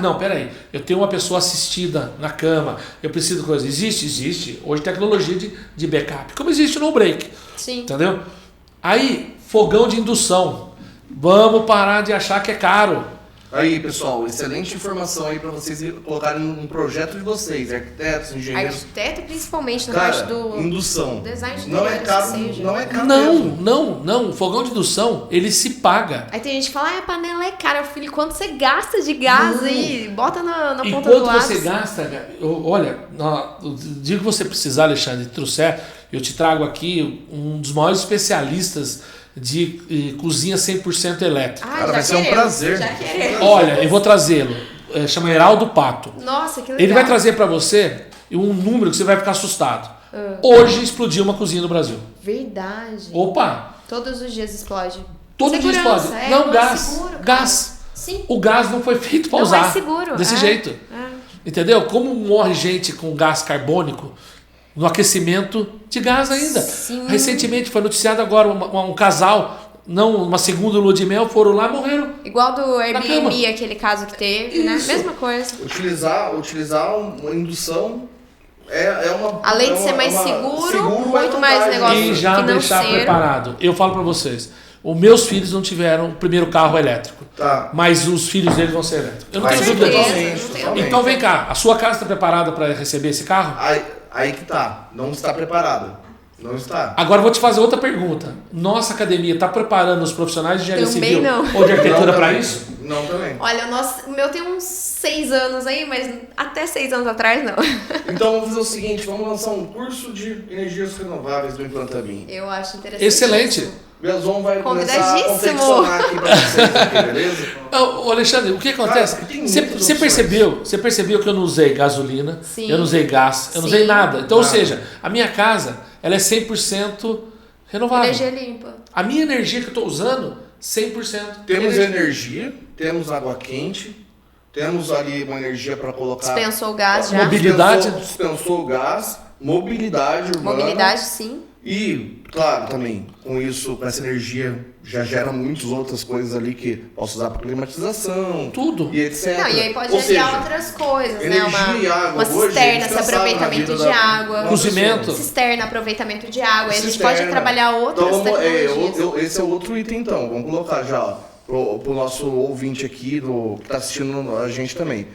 [SPEAKER 3] Não, peraí. Eu tenho uma pessoa assistida na cama, eu preciso de coisa. Existe. Hoje tecnologia de backup, como existe no break.
[SPEAKER 2] Sim.
[SPEAKER 3] Entendeu? Aí, fogão de indução. Vamos parar de achar que é caro.
[SPEAKER 1] Aí, pessoal, excelente informação aí para vocês colocarem um projeto de vocês, arquitetos, engenheiros.
[SPEAKER 2] Arquiteto, principalmente na
[SPEAKER 1] Cara,
[SPEAKER 2] parte do
[SPEAKER 1] indução.
[SPEAKER 2] design de
[SPEAKER 1] Não é
[SPEAKER 2] interiores
[SPEAKER 1] caro,
[SPEAKER 2] que seja.
[SPEAKER 1] não é caro mesmo.
[SPEAKER 3] Não. O fogão de indução, ele se paga.
[SPEAKER 2] Aí tem gente que fala, a panela é cara, filho, quanto você gasta de gás aí? Bota na
[SPEAKER 3] E
[SPEAKER 2] ponta do
[SPEAKER 3] quanto
[SPEAKER 2] lápis.
[SPEAKER 3] você gasta, olha, no dia que você precisar, Alexandre, trouxer, eu te trago aqui um dos maiores especialistas de cozinha 100% elétrica.
[SPEAKER 2] Ah,
[SPEAKER 1] Cara,
[SPEAKER 2] já
[SPEAKER 1] vai ser um
[SPEAKER 2] queremos,
[SPEAKER 1] prazer.
[SPEAKER 2] Já queremos.
[SPEAKER 3] Olha, eu vou trazê-lo. Chama Heraldo Pato.
[SPEAKER 2] Nossa, que legal.
[SPEAKER 3] Ele vai trazer para você um número que você vai ficar assustado. Hoje explodiu uma cozinha no Brasil.
[SPEAKER 2] Verdade.
[SPEAKER 3] Opa!
[SPEAKER 2] Todos os dias explode.
[SPEAKER 3] Todo dia
[SPEAKER 2] Segurança,
[SPEAKER 3] explode.
[SPEAKER 2] é,
[SPEAKER 3] Não,
[SPEAKER 2] não é
[SPEAKER 3] gás.
[SPEAKER 2] seguro, cara.
[SPEAKER 3] Gás.
[SPEAKER 2] Sim.
[SPEAKER 3] O gás não foi feito para
[SPEAKER 2] Não
[SPEAKER 3] usar.
[SPEAKER 2] é seguro.
[SPEAKER 3] Desse
[SPEAKER 2] é.
[SPEAKER 3] jeito.
[SPEAKER 2] É.
[SPEAKER 3] Entendeu? Como morre gente com gás carbônico no aquecimento de gás ainda.
[SPEAKER 2] Sim.
[SPEAKER 3] Recentemente foi noticiado agora um casal, uma segunda lua de mel, foram lá e morreram.
[SPEAKER 2] Igual do Airbnb,
[SPEAKER 3] cama.
[SPEAKER 2] aquele caso que teve, né?
[SPEAKER 3] Isso.
[SPEAKER 2] Mesma coisa.
[SPEAKER 1] Utilizar uma indução é uma...
[SPEAKER 2] Além
[SPEAKER 1] é
[SPEAKER 2] de ser
[SPEAKER 1] uma-
[SPEAKER 2] mais
[SPEAKER 1] é uma-
[SPEAKER 2] seguro, muito mais
[SPEAKER 1] vantagem.
[SPEAKER 2] negócio.
[SPEAKER 3] E já deixar
[SPEAKER 2] financeiro.
[SPEAKER 3] preparado. Eu falo para vocês, os meus filhos não tiveram o primeiro carro elétrico,
[SPEAKER 1] Tá.
[SPEAKER 3] mas os filhos deles vão ser elétricos. Eu não
[SPEAKER 1] Vai
[SPEAKER 3] tenho
[SPEAKER 1] ser
[SPEAKER 3] dúvida disso.
[SPEAKER 1] totalmente,
[SPEAKER 2] Não tenho
[SPEAKER 1] totalmente.
[SPEAKER 3] Então vem cá, a sua casa está preparada para receber esse carro?
[SPEAKER 1] Aí que tá. Não está preparada. Não está.
[SPEAKER 3] Agora eu vou te fazer outra pergunta. Nossa academia está preparando os profissionais de engenharia
[SPEAKER 2] Também
[SPEAKER 3] civil
[SPEAKER 2] não.
[SPEAKER 3] ou de arquitetura
[SPEAKER 1] Não
[SPEAKER 3] para
[SPEAKER 1] também.
[SPEAKER 3] isso?
[SPEAKER 1] Não também.
[SPEAKER 2] Olha, o meu tem uns 6 anos aí, mas até 6 anos atrás não.
[SPEAKER 1] Então vamos fazer o seguinte, vamos lançar um curso de energias renováveis do Implantabim.
[SPEAKER 2] Eu acho interessante.
[SPEAKER 3] Excelente.
[SPEAKER 1] O Belzon vai começar a
[SPEAKER 2] Convidadíssimo.
[SPEAKER 1] confeccionar aqui pra vocês, aqui, beleza?
[SPEAKER 3] Ô, Alexandre, o que acontece?
[SPEAKER 1] Cara, tem
[SPEAKER 3] Você
[SPEAKER 1] muitas
[SPEAKER 3] você percebeu que eu não usei gasolina,
[SPEAKER 2] Sim.
[SPEAKER 3] eu não usei gás, eu não
[SPEAKER 2] Sim.
[SPEAKER 3] usei nada. Então, ou
[SPEAKER 1] Nada.
[SPEAKER 3] seja, a minha casa ela é 100% renovável.
[SPEAKER 2] Energia limpa.
[SPEAKER 3] A minha energia que eu estou usando, 100%.
[SPEAKER 1] Temos energia, temos água quente, temos ali uma energia para colocar...
[SPEAKER 2] Dispensou o gás já.
[SPEAKER 3] Mobilidade.
[SPEAKER 1] Dispensou o gás, mobilidade urbana.
[SPEAKER 2] Mobilidade, sim.
[SPEAKER 1] E, claro, também, com isso, com essa energia, já gera muitas outras coisas ali que posso usar para climatização.
[SPEAKER 3] Tudo.
[SPEAKER 1] E etc.
[SPEAKER 2] Não, e aí pode
[SPEAKER 1] Ou
[SPEAKER 2] aliar
[SPEAKER 1] seja,
[SPEAKER 2] outras coisas, né?
[SPEAKER 1] energia e água.
[SPEAKER 2] Uma
[SPEAKER 1] Hoje,
[SPEAKER 2] cisterna, esse
[SPEAKER 1] descansado na
[SPEAKER 2] aproveitamento
[SPEAKER 1] vida
[SPEAKER 2] de
[SPEAKER 1] da-
[SPEAKER 2] água.
[SPEAKER 1] das
[SPEAKER 3] Cozimento.
[SPEAKER 1] pessoas.
[SPEAKER 2] Cisterna, aproveitamento de água. Aí a gente
[SPEAKER 1] Cisterna.
[SPEAKER 2] pode trabalhar outras
[SPEAKER 1] Então,
[SPEAKER 2] tecnologias.
[SPEAKER 1] esse é o outro item, então. Vamos colocar já ó, pro nosso ouvinte aqui, que está assistindo a gente também.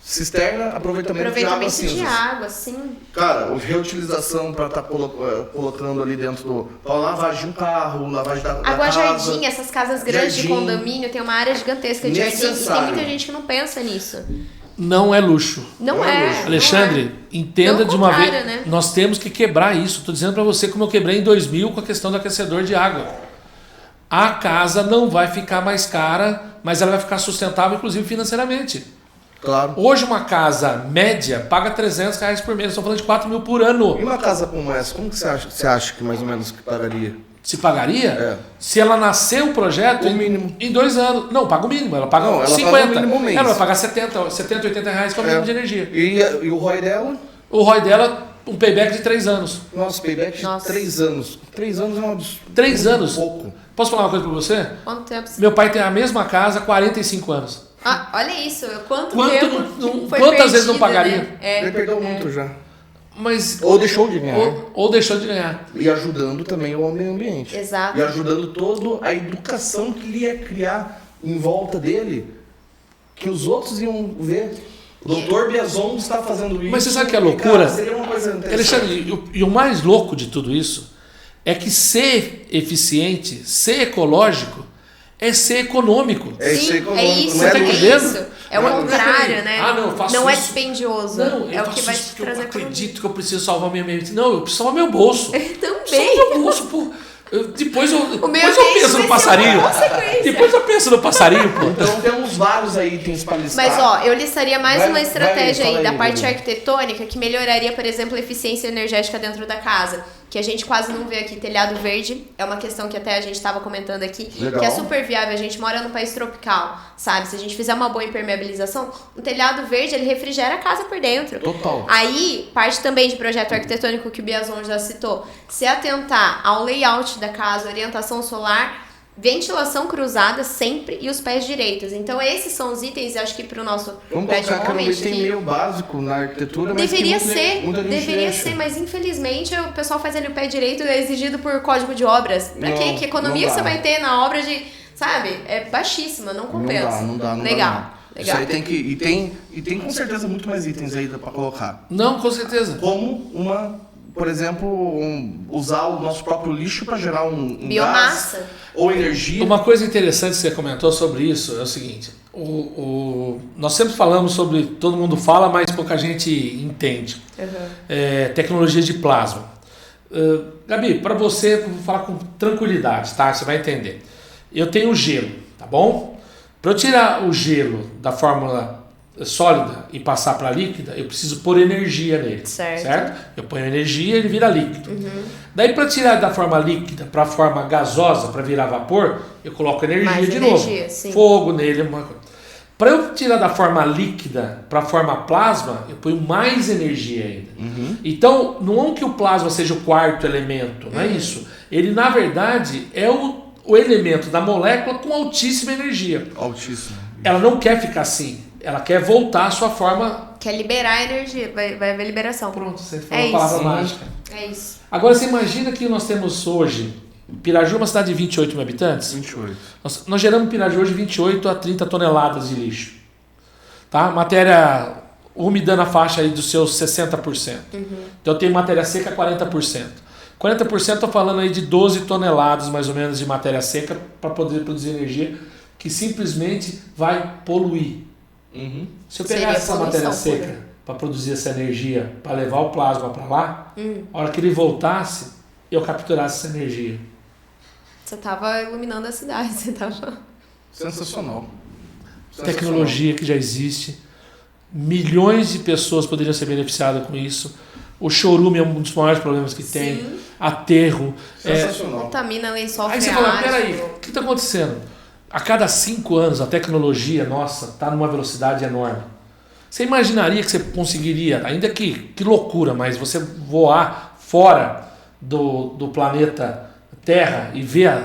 [SPEAKER 1] Cisterna, aproveitamento de água
[SPEAKER 2] Aproveitamento de
[SPEAKER 1] cinzas.
[SPEAKER 2] água, sim.
[SPEAKER 1] Cara, reutilização para estar colocando ali dentro do... Pra lavagem de um carro, lavagem da
[SPEAKER 2] Água
[SPEAKER 1] casa.
[SPEAKER 2] jardim, essas casas grandes de
[SPEAKER 1] Jardim.
[SPEAKER 2] condomínio, tem uma área gigantesca de jardim. E tem
[SPEAKER 1] Necessário.
[SPEAKER 2] muita gente que não pensa nisso.
[SPEAKER 3] Não é luxo.
[SPEAKER 2] Não
[SPEAKER 1] Não é
[SPEAKER 2] é.
[SPEAKER 1] luxo.
[SPEAKER 2] não
[SPEAKER 3] Alexandre,
[SPEAKER 2] é.
[SPEAKER 3] entenda
[SPEAKER 2] Pelo
[SPEAKER 3] de uma vez.
[SPEAKER 2] contrário, né?
[SPEAKER 3] Nós temos que quebrar isso. Estou dizendo para você como eu quebrei em 2000 com a questão do aquecedor de água. A casa não vai ficar mais cara, mas ela vai ficar sustentável, inclusive financeiramente.
[SPEAKER 1] Claro.
[SPEAKER 3] Hoje uma casa média paga R$300 por mês. Estou falando de 4 mil por ano.
[SPEAKER 1] E uma casa como essa, como que você acha que mais ou menos que pagaria?
[SPEAKER 3] Se pagaria?
[SPEAKER 1] É.
[SPEAKER 3] Se ela nascer o projeto
[SPEAKER 1] O mínimo.
[SPEAKER 3] em 2 anos. Não, paga o mínimo. Ela paga
[SPEAKER 1] Não, ela
[SPEAKER 3] 50.
[SPEAKER 1] paga o mínimo mês.
[SPEAKER 3] Ela vai pagar 70, 80 reais que é o mínimo de energia.
[SPEAKER 1] E o ROI dela?
[SPEAKER 3] O ROI dela, um payback de 3 anos.
[SPEAKER 1] Nossa, payback de
[SPEAKER 2] Nossa.
[SPEAKER 1] 3 anos. 3 anos é um absurdo.
[SPEAKER 3] 3 anos.
[SPEAKER 1] Pouco.
[SPEAKER 3] Posso falar uma coisa pra você?
[SPEAKER 2] Quanto tempo?
[SPEAKER 3] Meu pai tem a mesma casa há 45 anos.
[SPEAKER 2] Ah, olha isso. Quanto
[SPEAKER 3] Quanto
[SPEAKER 2] tempo
[SPEAKER 3] não-
[SPEAKER 2] foi
[SPEAKER 3] quantas vezes não
[SPEAKER 2] perdida,
[SPEAKER 3] pagaria?
[SPEAKER 2] né? É.
[SPEAKER 1] Ele perdeu muito já.
[SPEAKER 3] Mas.
[SPEAKER 1] Ou deixou de ganhar.
[SPEAKER 3] Ou deixou de ganhar.
[SPEAKER 1] E ajudando também o meio ambiente.
[SPEAKER 2] Exato.
[SPEAKER 1] E ajudando toda a educação que ele ia criar em volta dele, que os outros iam ver. O doutor Biazon está fazendo isso.
[SPEAKER 3] Mas você sabe que é
[SPEAKER 1] e,
[SPEAKER 3] alocura?
[SPEAKER 1] cara, seria uma coisa interessante.
[SPEAKER 3] Alexandre, e o mais louco de tudo isso é que ser eficiente, ser ecológico, é ser econômico.
[SPEAKER 1] É isso aí
[SPEAKER 2] Sim,
[SPEAKER 1] como-
[SPEAKER 2] é isso,
[SPEAKER 1] não é
[SPEAKER 3] tá
[SPEAKER 2] é
[SPEAKER 3] entendendo?
[SPEAKER 2] isso. É o
[SPEAKER 3] Não,
[SPEAKER 2] contrário, né?
[SPEAKER 3] ah, não, eu faço
[SPEAKER 2] é
[SPEAKER 3] isso.
[SPEAKER 2] dispendioso.
[SPEAKER 3] Não,
[SPEAKER 2] é
[SPEAKER 3] eu
[SPEAKER 2] o que
[SPEAKER 3] faço
[SPEAKER 2] vai
[SPEAKER 3] isso
[SPEAKER 2] te
[SPEAKER 3] porque eu
[SPEAKER 2] trazer
[SPEAKER 3] acredito que eu preciso salvar o meio ambiente. Não, eu preciso salvar meu bolso.
[SPEAKER 2] Também.
[SPEAKER 3] Salvar meu bolso, pô. Depois eu
[SPEAKER 2] meio
[SPEAKER 3] penso
[SPEAKER 2] ambiente
[SPEAKER 3] no
[SPEAKER 2] vai ser
[SPEAKER 3] passarinho.
[SPEAKER 2] uma consequência.
[SPEAKER 3] Depois eu penso no passarinho, pô.
[SPEAKER 1] Então temos vários aí itens para listar.
[SPEAKER 2] Mas ó, eu listaria mais
[SPEAKER 1] Vai-
[SPEAKER 2] uma estratégia
[SPEAKER 1] vai,
[SPEAKER 2] aí
[SPEAKER 1] fala
[SPEAKER 2] da
[SPEAKER 1] aí,
[SPEAKER 2] parte
[SPEAKER 1] Gabi.
[SPEAKER 2] arquitetônica que melhoraria, por exemplo, a eficiência energética dentro da casa. Que a gente quase não vê aqui. Telhado verde é uma questão que até a gente estava comentando aqui,
[SPEAKER 1] Legal.
[SPEAKER 2] que é super viável. A gente mora num país tropical, sabe? Se a gente fizer uma boa impermeabilização, o telhado verde ele refrigera a casa por dentro.
[SPEAKER 1] Total.
[SPEAKER 2] Aí, parte também de projeto arquitetônico que o Biazon já citou, se atentar ao layout da casa, orientação solar, ventilação cruzada sempre e os pés direitos. Então, esses são os itens, acho que para o nosso
[SPEAKER 1] Vamos
[SPEAKER 2] prédio
[SPEAKER 1] colocar que é um
[SPEAKER 2] realmente
[SPEAKER 1] item
[SPEAKER 2] que
[SPEAKER 1] meio básico na arquitetura, mas
[SPEAKER 2] deveria
[SPEAKER 1] que muita gente
[SPEAKER 2] deveria
[SPEAKER 1] deixa.
[SPEAKER 2] ser, mas infelizmente o pessoal faz ali o pé direito é exigido por código de obras. Pra
[SPEAKER 1] Não,
[SPEAKER 2] quê? Que economia
[SPEAKER 1] não
[SPEAKER 2] você
[SPEAKER 1] dá.
[SPEAKER 2] vai ter na obra de, sabe? É baixíssima, não compensa.
[SPEAKER 1] Não dá.
[SPEAKER 2] Legal.
[SPEAKER 1] Não.
[SPEAKER 2] Legal.
[SPEAKER 1] Isso aí tem que... E tem com certeza muito mais itens aí para colocar.
[SPEAKER 3] Não, com certeza.
[SPEAKER 1] Como por exemplo, usar o nosso próprio lixo para gerar um
[SPEAKER 2] Biomassa.
[SPEAKER 1] gás ou energia.
[SPEAKER 3] Uma coisa interessante que você comentou sobre isso é o seguinte: nós sempre falamos sobre, todo mundo fala, mas pouca gente entende. Tecnologia de plasma. Gabi, para você, vou falar com tranquilidade, tá? Você vai entender. Eu tenho gelo, tá bom? Para eu tirar o gelo da fórmula sólida e passar para líquida, eu preciso pôr energia nele, certo? Eu ponho energia e ele vira líquido. Daí, para tirar da forma líquida para a forma gasosa, para virar vapor, eu coloco energia
[SPEAKER 2] Mais
[SPEAKER 3] de
[SPEAKER 2] energia,
[SPEAKER 3] novo.
[SPEAKER 2] sim.
[SPEAKER 3] Fogo nele, uma coisa. Para eu tirar da forma líquida para a forma plasma, eu ponho mais energia ainda. Então, não é que o plasma seja o quarto elemento, não é isso. Ele, na verdade, é o elemento da molécula com altíssima energia.
[SPEAKER 1] Altíssimo.
[SPEAKER 3] Ela não quer ficar assim. Ela quer voltar à sua forma.
[SPEAKER 2] Quer liberar a energia, vai haver liberação.
[SPEAKER 3] Pronto, você falou
[SPEAKER 2] É
[SPEAKER 3] a palavra
[SPEAKER 2] isso.
[SPEAKER 3] mágica.
[SPEAKER 2] É isso.
[SPEAKER 3] Agora, você imagina que nós temos hoje... Piraju é uma cidade de 28 mil habitantes.
[SPEAKER 1] 28.
[SPEAKER 3] Nós geramos em Piraju hoje 28 a 30 toneladas de lixo. Tá? Matéria úmida na faixa aí dos seus 60%. Então eu tenho matéria seca 40%. 40% estou falando aí de 12 toneladas mais ou menos de matéria seca para poder produzir energia que simplesmente vai poluir. Se eu
[SPEAKER 2] Seria
[SPEAKER 3] pegar essa
[SPEAKER 2] poluição
[SPEAKER 3] matéria
[SPEAKER 2] pura.
[SPEAKER 3] seca para produzir essa energia, para levar o plasma para lá, a hora que ele voltasse, eu capturasse essa energia.
[SPEAKER 2] Você tava iluminando a cidade, você tava...
[SPEAKER 1] Sensacional.
[SPEAKER 3] Tecnologia que já existe, milhões de pessoas poderiam ser beneficiadas com isso. O chorume é um dos maiores problemas que tem. Aterro.
[SPEAKER 1] Sensacional.
[SPEAKER 2] Contamina lençol
[SPEAKER 3] Aí você
[SPEAKER 2] freático.
[SPEAKER 3] fala, peraí, o que está acontecendo? A cada 5 anos a tecnologia nossa está numa velocidade enorme. Você imaginaria que você conseguiria, ainda que loucura, mas você voar fora do planeta Terra e ver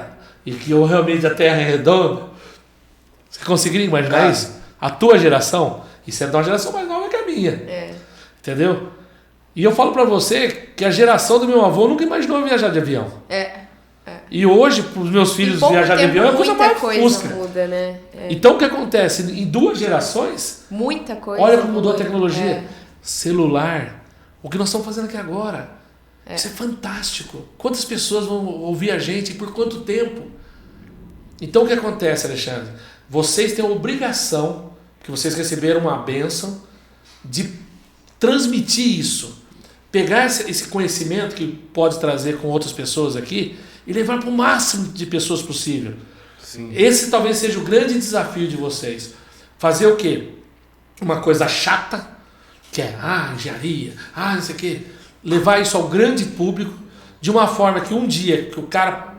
[SPEAKER 3] e que realmente a Terra é redonda? Você conseguiria imaginar isso? A tua geração, isso é de uma geração mais nova que a minha. Entendeu? E eu falo pra você que a geração do meu avô nunca imaginou viajar de avião. E hoje, para os meus filhos viajar de avião é a coisa mais fusca.
[SPEAKER 2] Muda, né?
[SPEAKER 3] Então o que acontece? Em 2 gerações,
[SPEAKER 2] Muita coisa.
[SPEAKER 3] olha como mudou a tecnologia. Celular. O que nós estamos fazendo aqui agora. Isso é fantástico. Quantas pessoas vão ouvir a gente e por quanto tempo? Então o que acontece, Alexandre? Vocês têm a obrigação, que vocês receberam uma bênção, de transmitir isso. Pegar esse conhecimento que pode trazer com outras pessoas aqui e levar para o máximo de pessoas possível.
[SPEAKER 1] Sim.
[SPEAKER 3] Esse talvez seja o grande desafio de vocês. Fazer o quê? Uma coisa chata, que é engenharia, não sei o quê. Levar isso ao grande público de uma forma que um dia que o cara,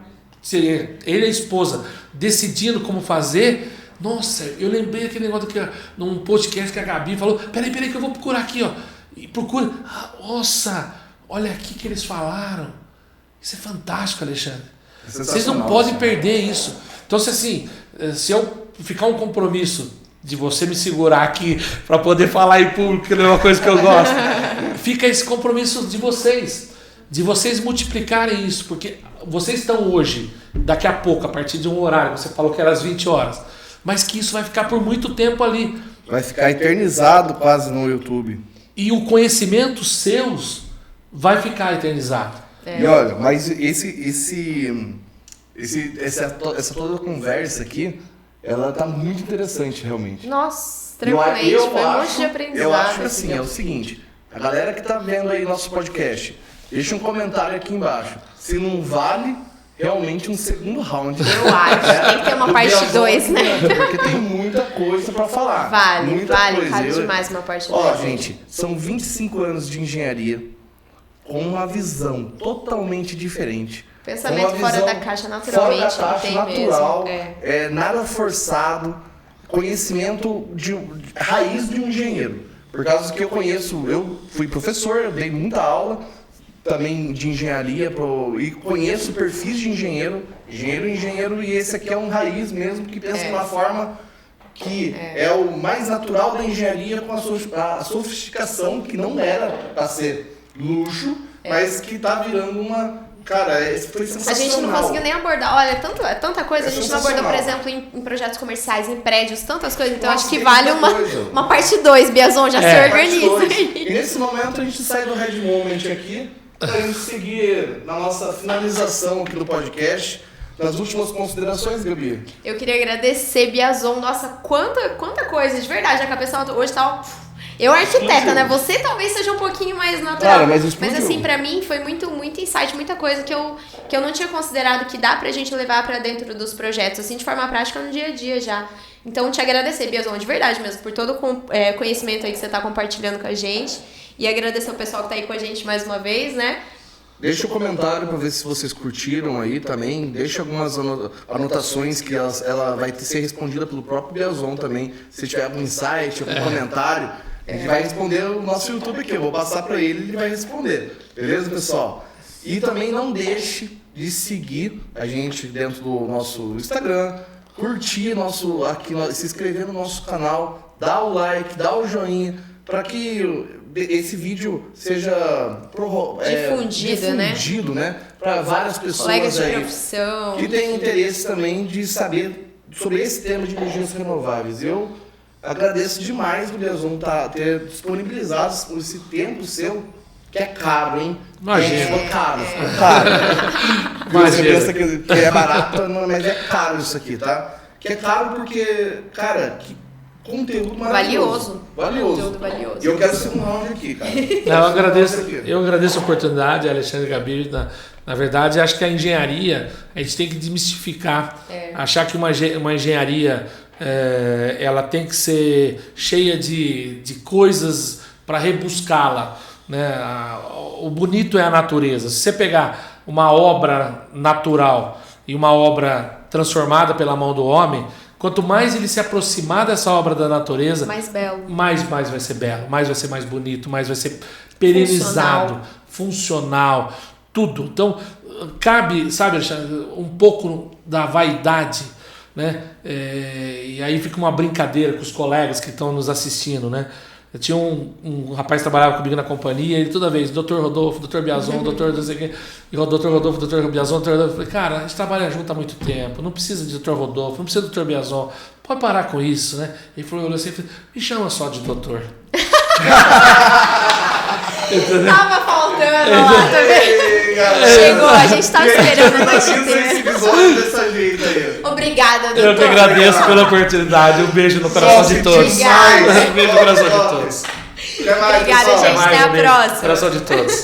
[SPEAKER 3] ele e a esposa, decidindo como fazer, nossa, eu lembrei aquele negócio que num podcast que a Gabi falou, peraí que eu vou procurar aqui, ó. E procura, nossa, olha aqui que eles falaram. Isso é fantástico, Alexandre. Vocês não podem perder isso. Então, se eu ficar um compromisso de você me segurar aqui para poder falar em público, que não é uma coisa que eu gosto, fica esse compromisso de vocês multiplicarem isso, porque vocês estão hoje, daqui a pouco, a partir de um horário, você falou que era às 20 horas, mas que isso vai ficar por muito tempo ali.
[SPEAKER 1] Vai ficar eternizado quase no YouTube.
[SPEAKER 3] E o conhecimento seus vai ficar eternizado.
[SPEAKER 1] E olha, mas essa toda conversa aqui, ela tá muito interessante, realmente.
[SPEAKER 2] Nossa, tranquilamente, foi um monte de aprendizado.
[SPEAKER 1] Eu acho que assim, é o seguinte, a galera que tá vendo aí nosso podcast, deixa um comentário aqui embaixo. Se não vale realmente um segundo round.
[SPEAKER 2] Eu acho, tem que ter uma parte 2, né?
[SPEAKER 1] Porque tem muita coisa pra falar.
[SPEAKER 2] Vale demais uma parte 2.
[SPEAKER 1] Ó, gente, são 25 anos de engenharia com uma visão totalmente diferente.
[SPEAKER 2] Pensamento fora da caixa, naturalmente,
[SPEAKER 1] fora da caixa, natural,
[SPEAKER 2] mesmo.
[SPEAKER 1] Nada forçado, conhecimento de raiz de um engenheiro. Por causa que eu conheço, eu fui professor, eu dei muita aula também de engenharia e conheço perfis de engenheiro, e esse aqui é um raiz mesmo que pensa de uma forma que é o mais natural da engenharia com a sofisticação que não era para ser luxo, mas que tá virando uma... Cara, foi sensacional.
[SPEAKER 2] A gente não conseguiu nem abordar, olha, tanta coisa, a gente não abordou, por exemplo, em projetos comerciais, em prédios, tantas coisas, então acho que vale uma parte 2, Biazon, já se organiza.
[SPEAKER 1] E nesse momento a gente sai do Red Moment aqui, pra gente seguir na nossa finalização aqui do podcast. Nas últimas considerações, Gabi?
[SPEAKER 2] Eu queria agradecer, Biazon, nossa, quanta coisa, de verdade, a cabeça hoje tá... Eu arquiteta, né? Você talvez seja um pouquinho mais natural.
[SPEAKER 1] Cara, mas
[SPEAKER 2] assim, pra mim foi muito insight, muita coisa que eu não tinha considerado que dá pra gente levar pra dentro dos projetos, assim, de forma prática no dia a dia já. Então, te agradecer, Biazon, de verdade mesmo, por todo o conhecimento aí que você tá compartilhando com a gente. E agradecer o pessoal que tá aí com a gente mais uma vez, né?
[SPEAKER 1] Deixa um comentário para ver se vocês curtiram aí também. Deixa algumas anotações que ela vai ser respondida pelo próprio Biazon também. Se tiver algum insight, algum comentário, a gente vai responder no nosso YouTube aqui. Eu vou passar para ele vai responder. Beleza, pessoal? E também não deixe de seguir a gente dentro do nosso Instagram, curtir se inscrever no nosso canal, dar o like, dar o joinha, para que esse vídeo seja difundido, né? Para várias pessoas aí que têm interesse também de saber sobre esse tema de energias renováveis. Eu agradeço demais o Biazon ter disponibilizado esse tempo seu, que é caro, hein?
[SPEAKER 3] Imagina.
[SPEAKER 1] É caro. Você pensa que é barato, mas é caro isso aqui, tá? Que é caro porque, cara, conteúdo maravilhoso.
[SPEAKER 2] Conteúdo valioso.
[SPEAKER 1] E eu quero ser um round aqui, cara.
[SPEAKER 3] Eu agradeço a oportunidade, Alexandre e Gabi. Na verdade, acho que a engenharia, a gente tem que desmistificar. Achar que uma engenharia ela tem que ser cheia de coisas para rebuscá-la. né? O bonito é a natureza. Se você pegar uma obra natural e uma obra transformada pela mão do homem, quanto mais ele se aproximar dessa obra da natureza,
[SPEAKER 2] mais belo,
[SPEAKER 3] mais vai ser belo, mais vai ser mais bonito, mais vai ser perenizado, funcional, tudo. Então, cabe, sabe, um pouco da vaidade, né? E aí fica uma brincadeira com os colegas que estão nos assistindo, né? Eu tinha um rapaz que trabalhava comigo na companhia, ele toda vez, Dr. Rodolfo, Dr. Biazon, Dr. não sei o quê, e o Dr. Rodolfo, Dr. Biazon, Dr. Rodolfo. Eu falei, cara, a gente trabalha junto há muito tempo, não precisa de Dr. Rodolfo, não precisa de Dr. Biazon, pode parar com isso, né? Ele falou assim, me chama só de doutor.
[SPEAKER 2] Tava faltando lá também. Chegou, a gente tava esperando a noite inteira. Obrigada, doutor.
[SPEAKER 3] Eu que agradeço pela oportunidade. Um beijo no coração de todos.
[SPEAKER 2] Obrigada.
[SPEAKER 3] Um beijo no coração de todos.
[SPEAKER 2] Obrigada, gente. Até a próxima.
[SPEAKER 3] Coração de todos.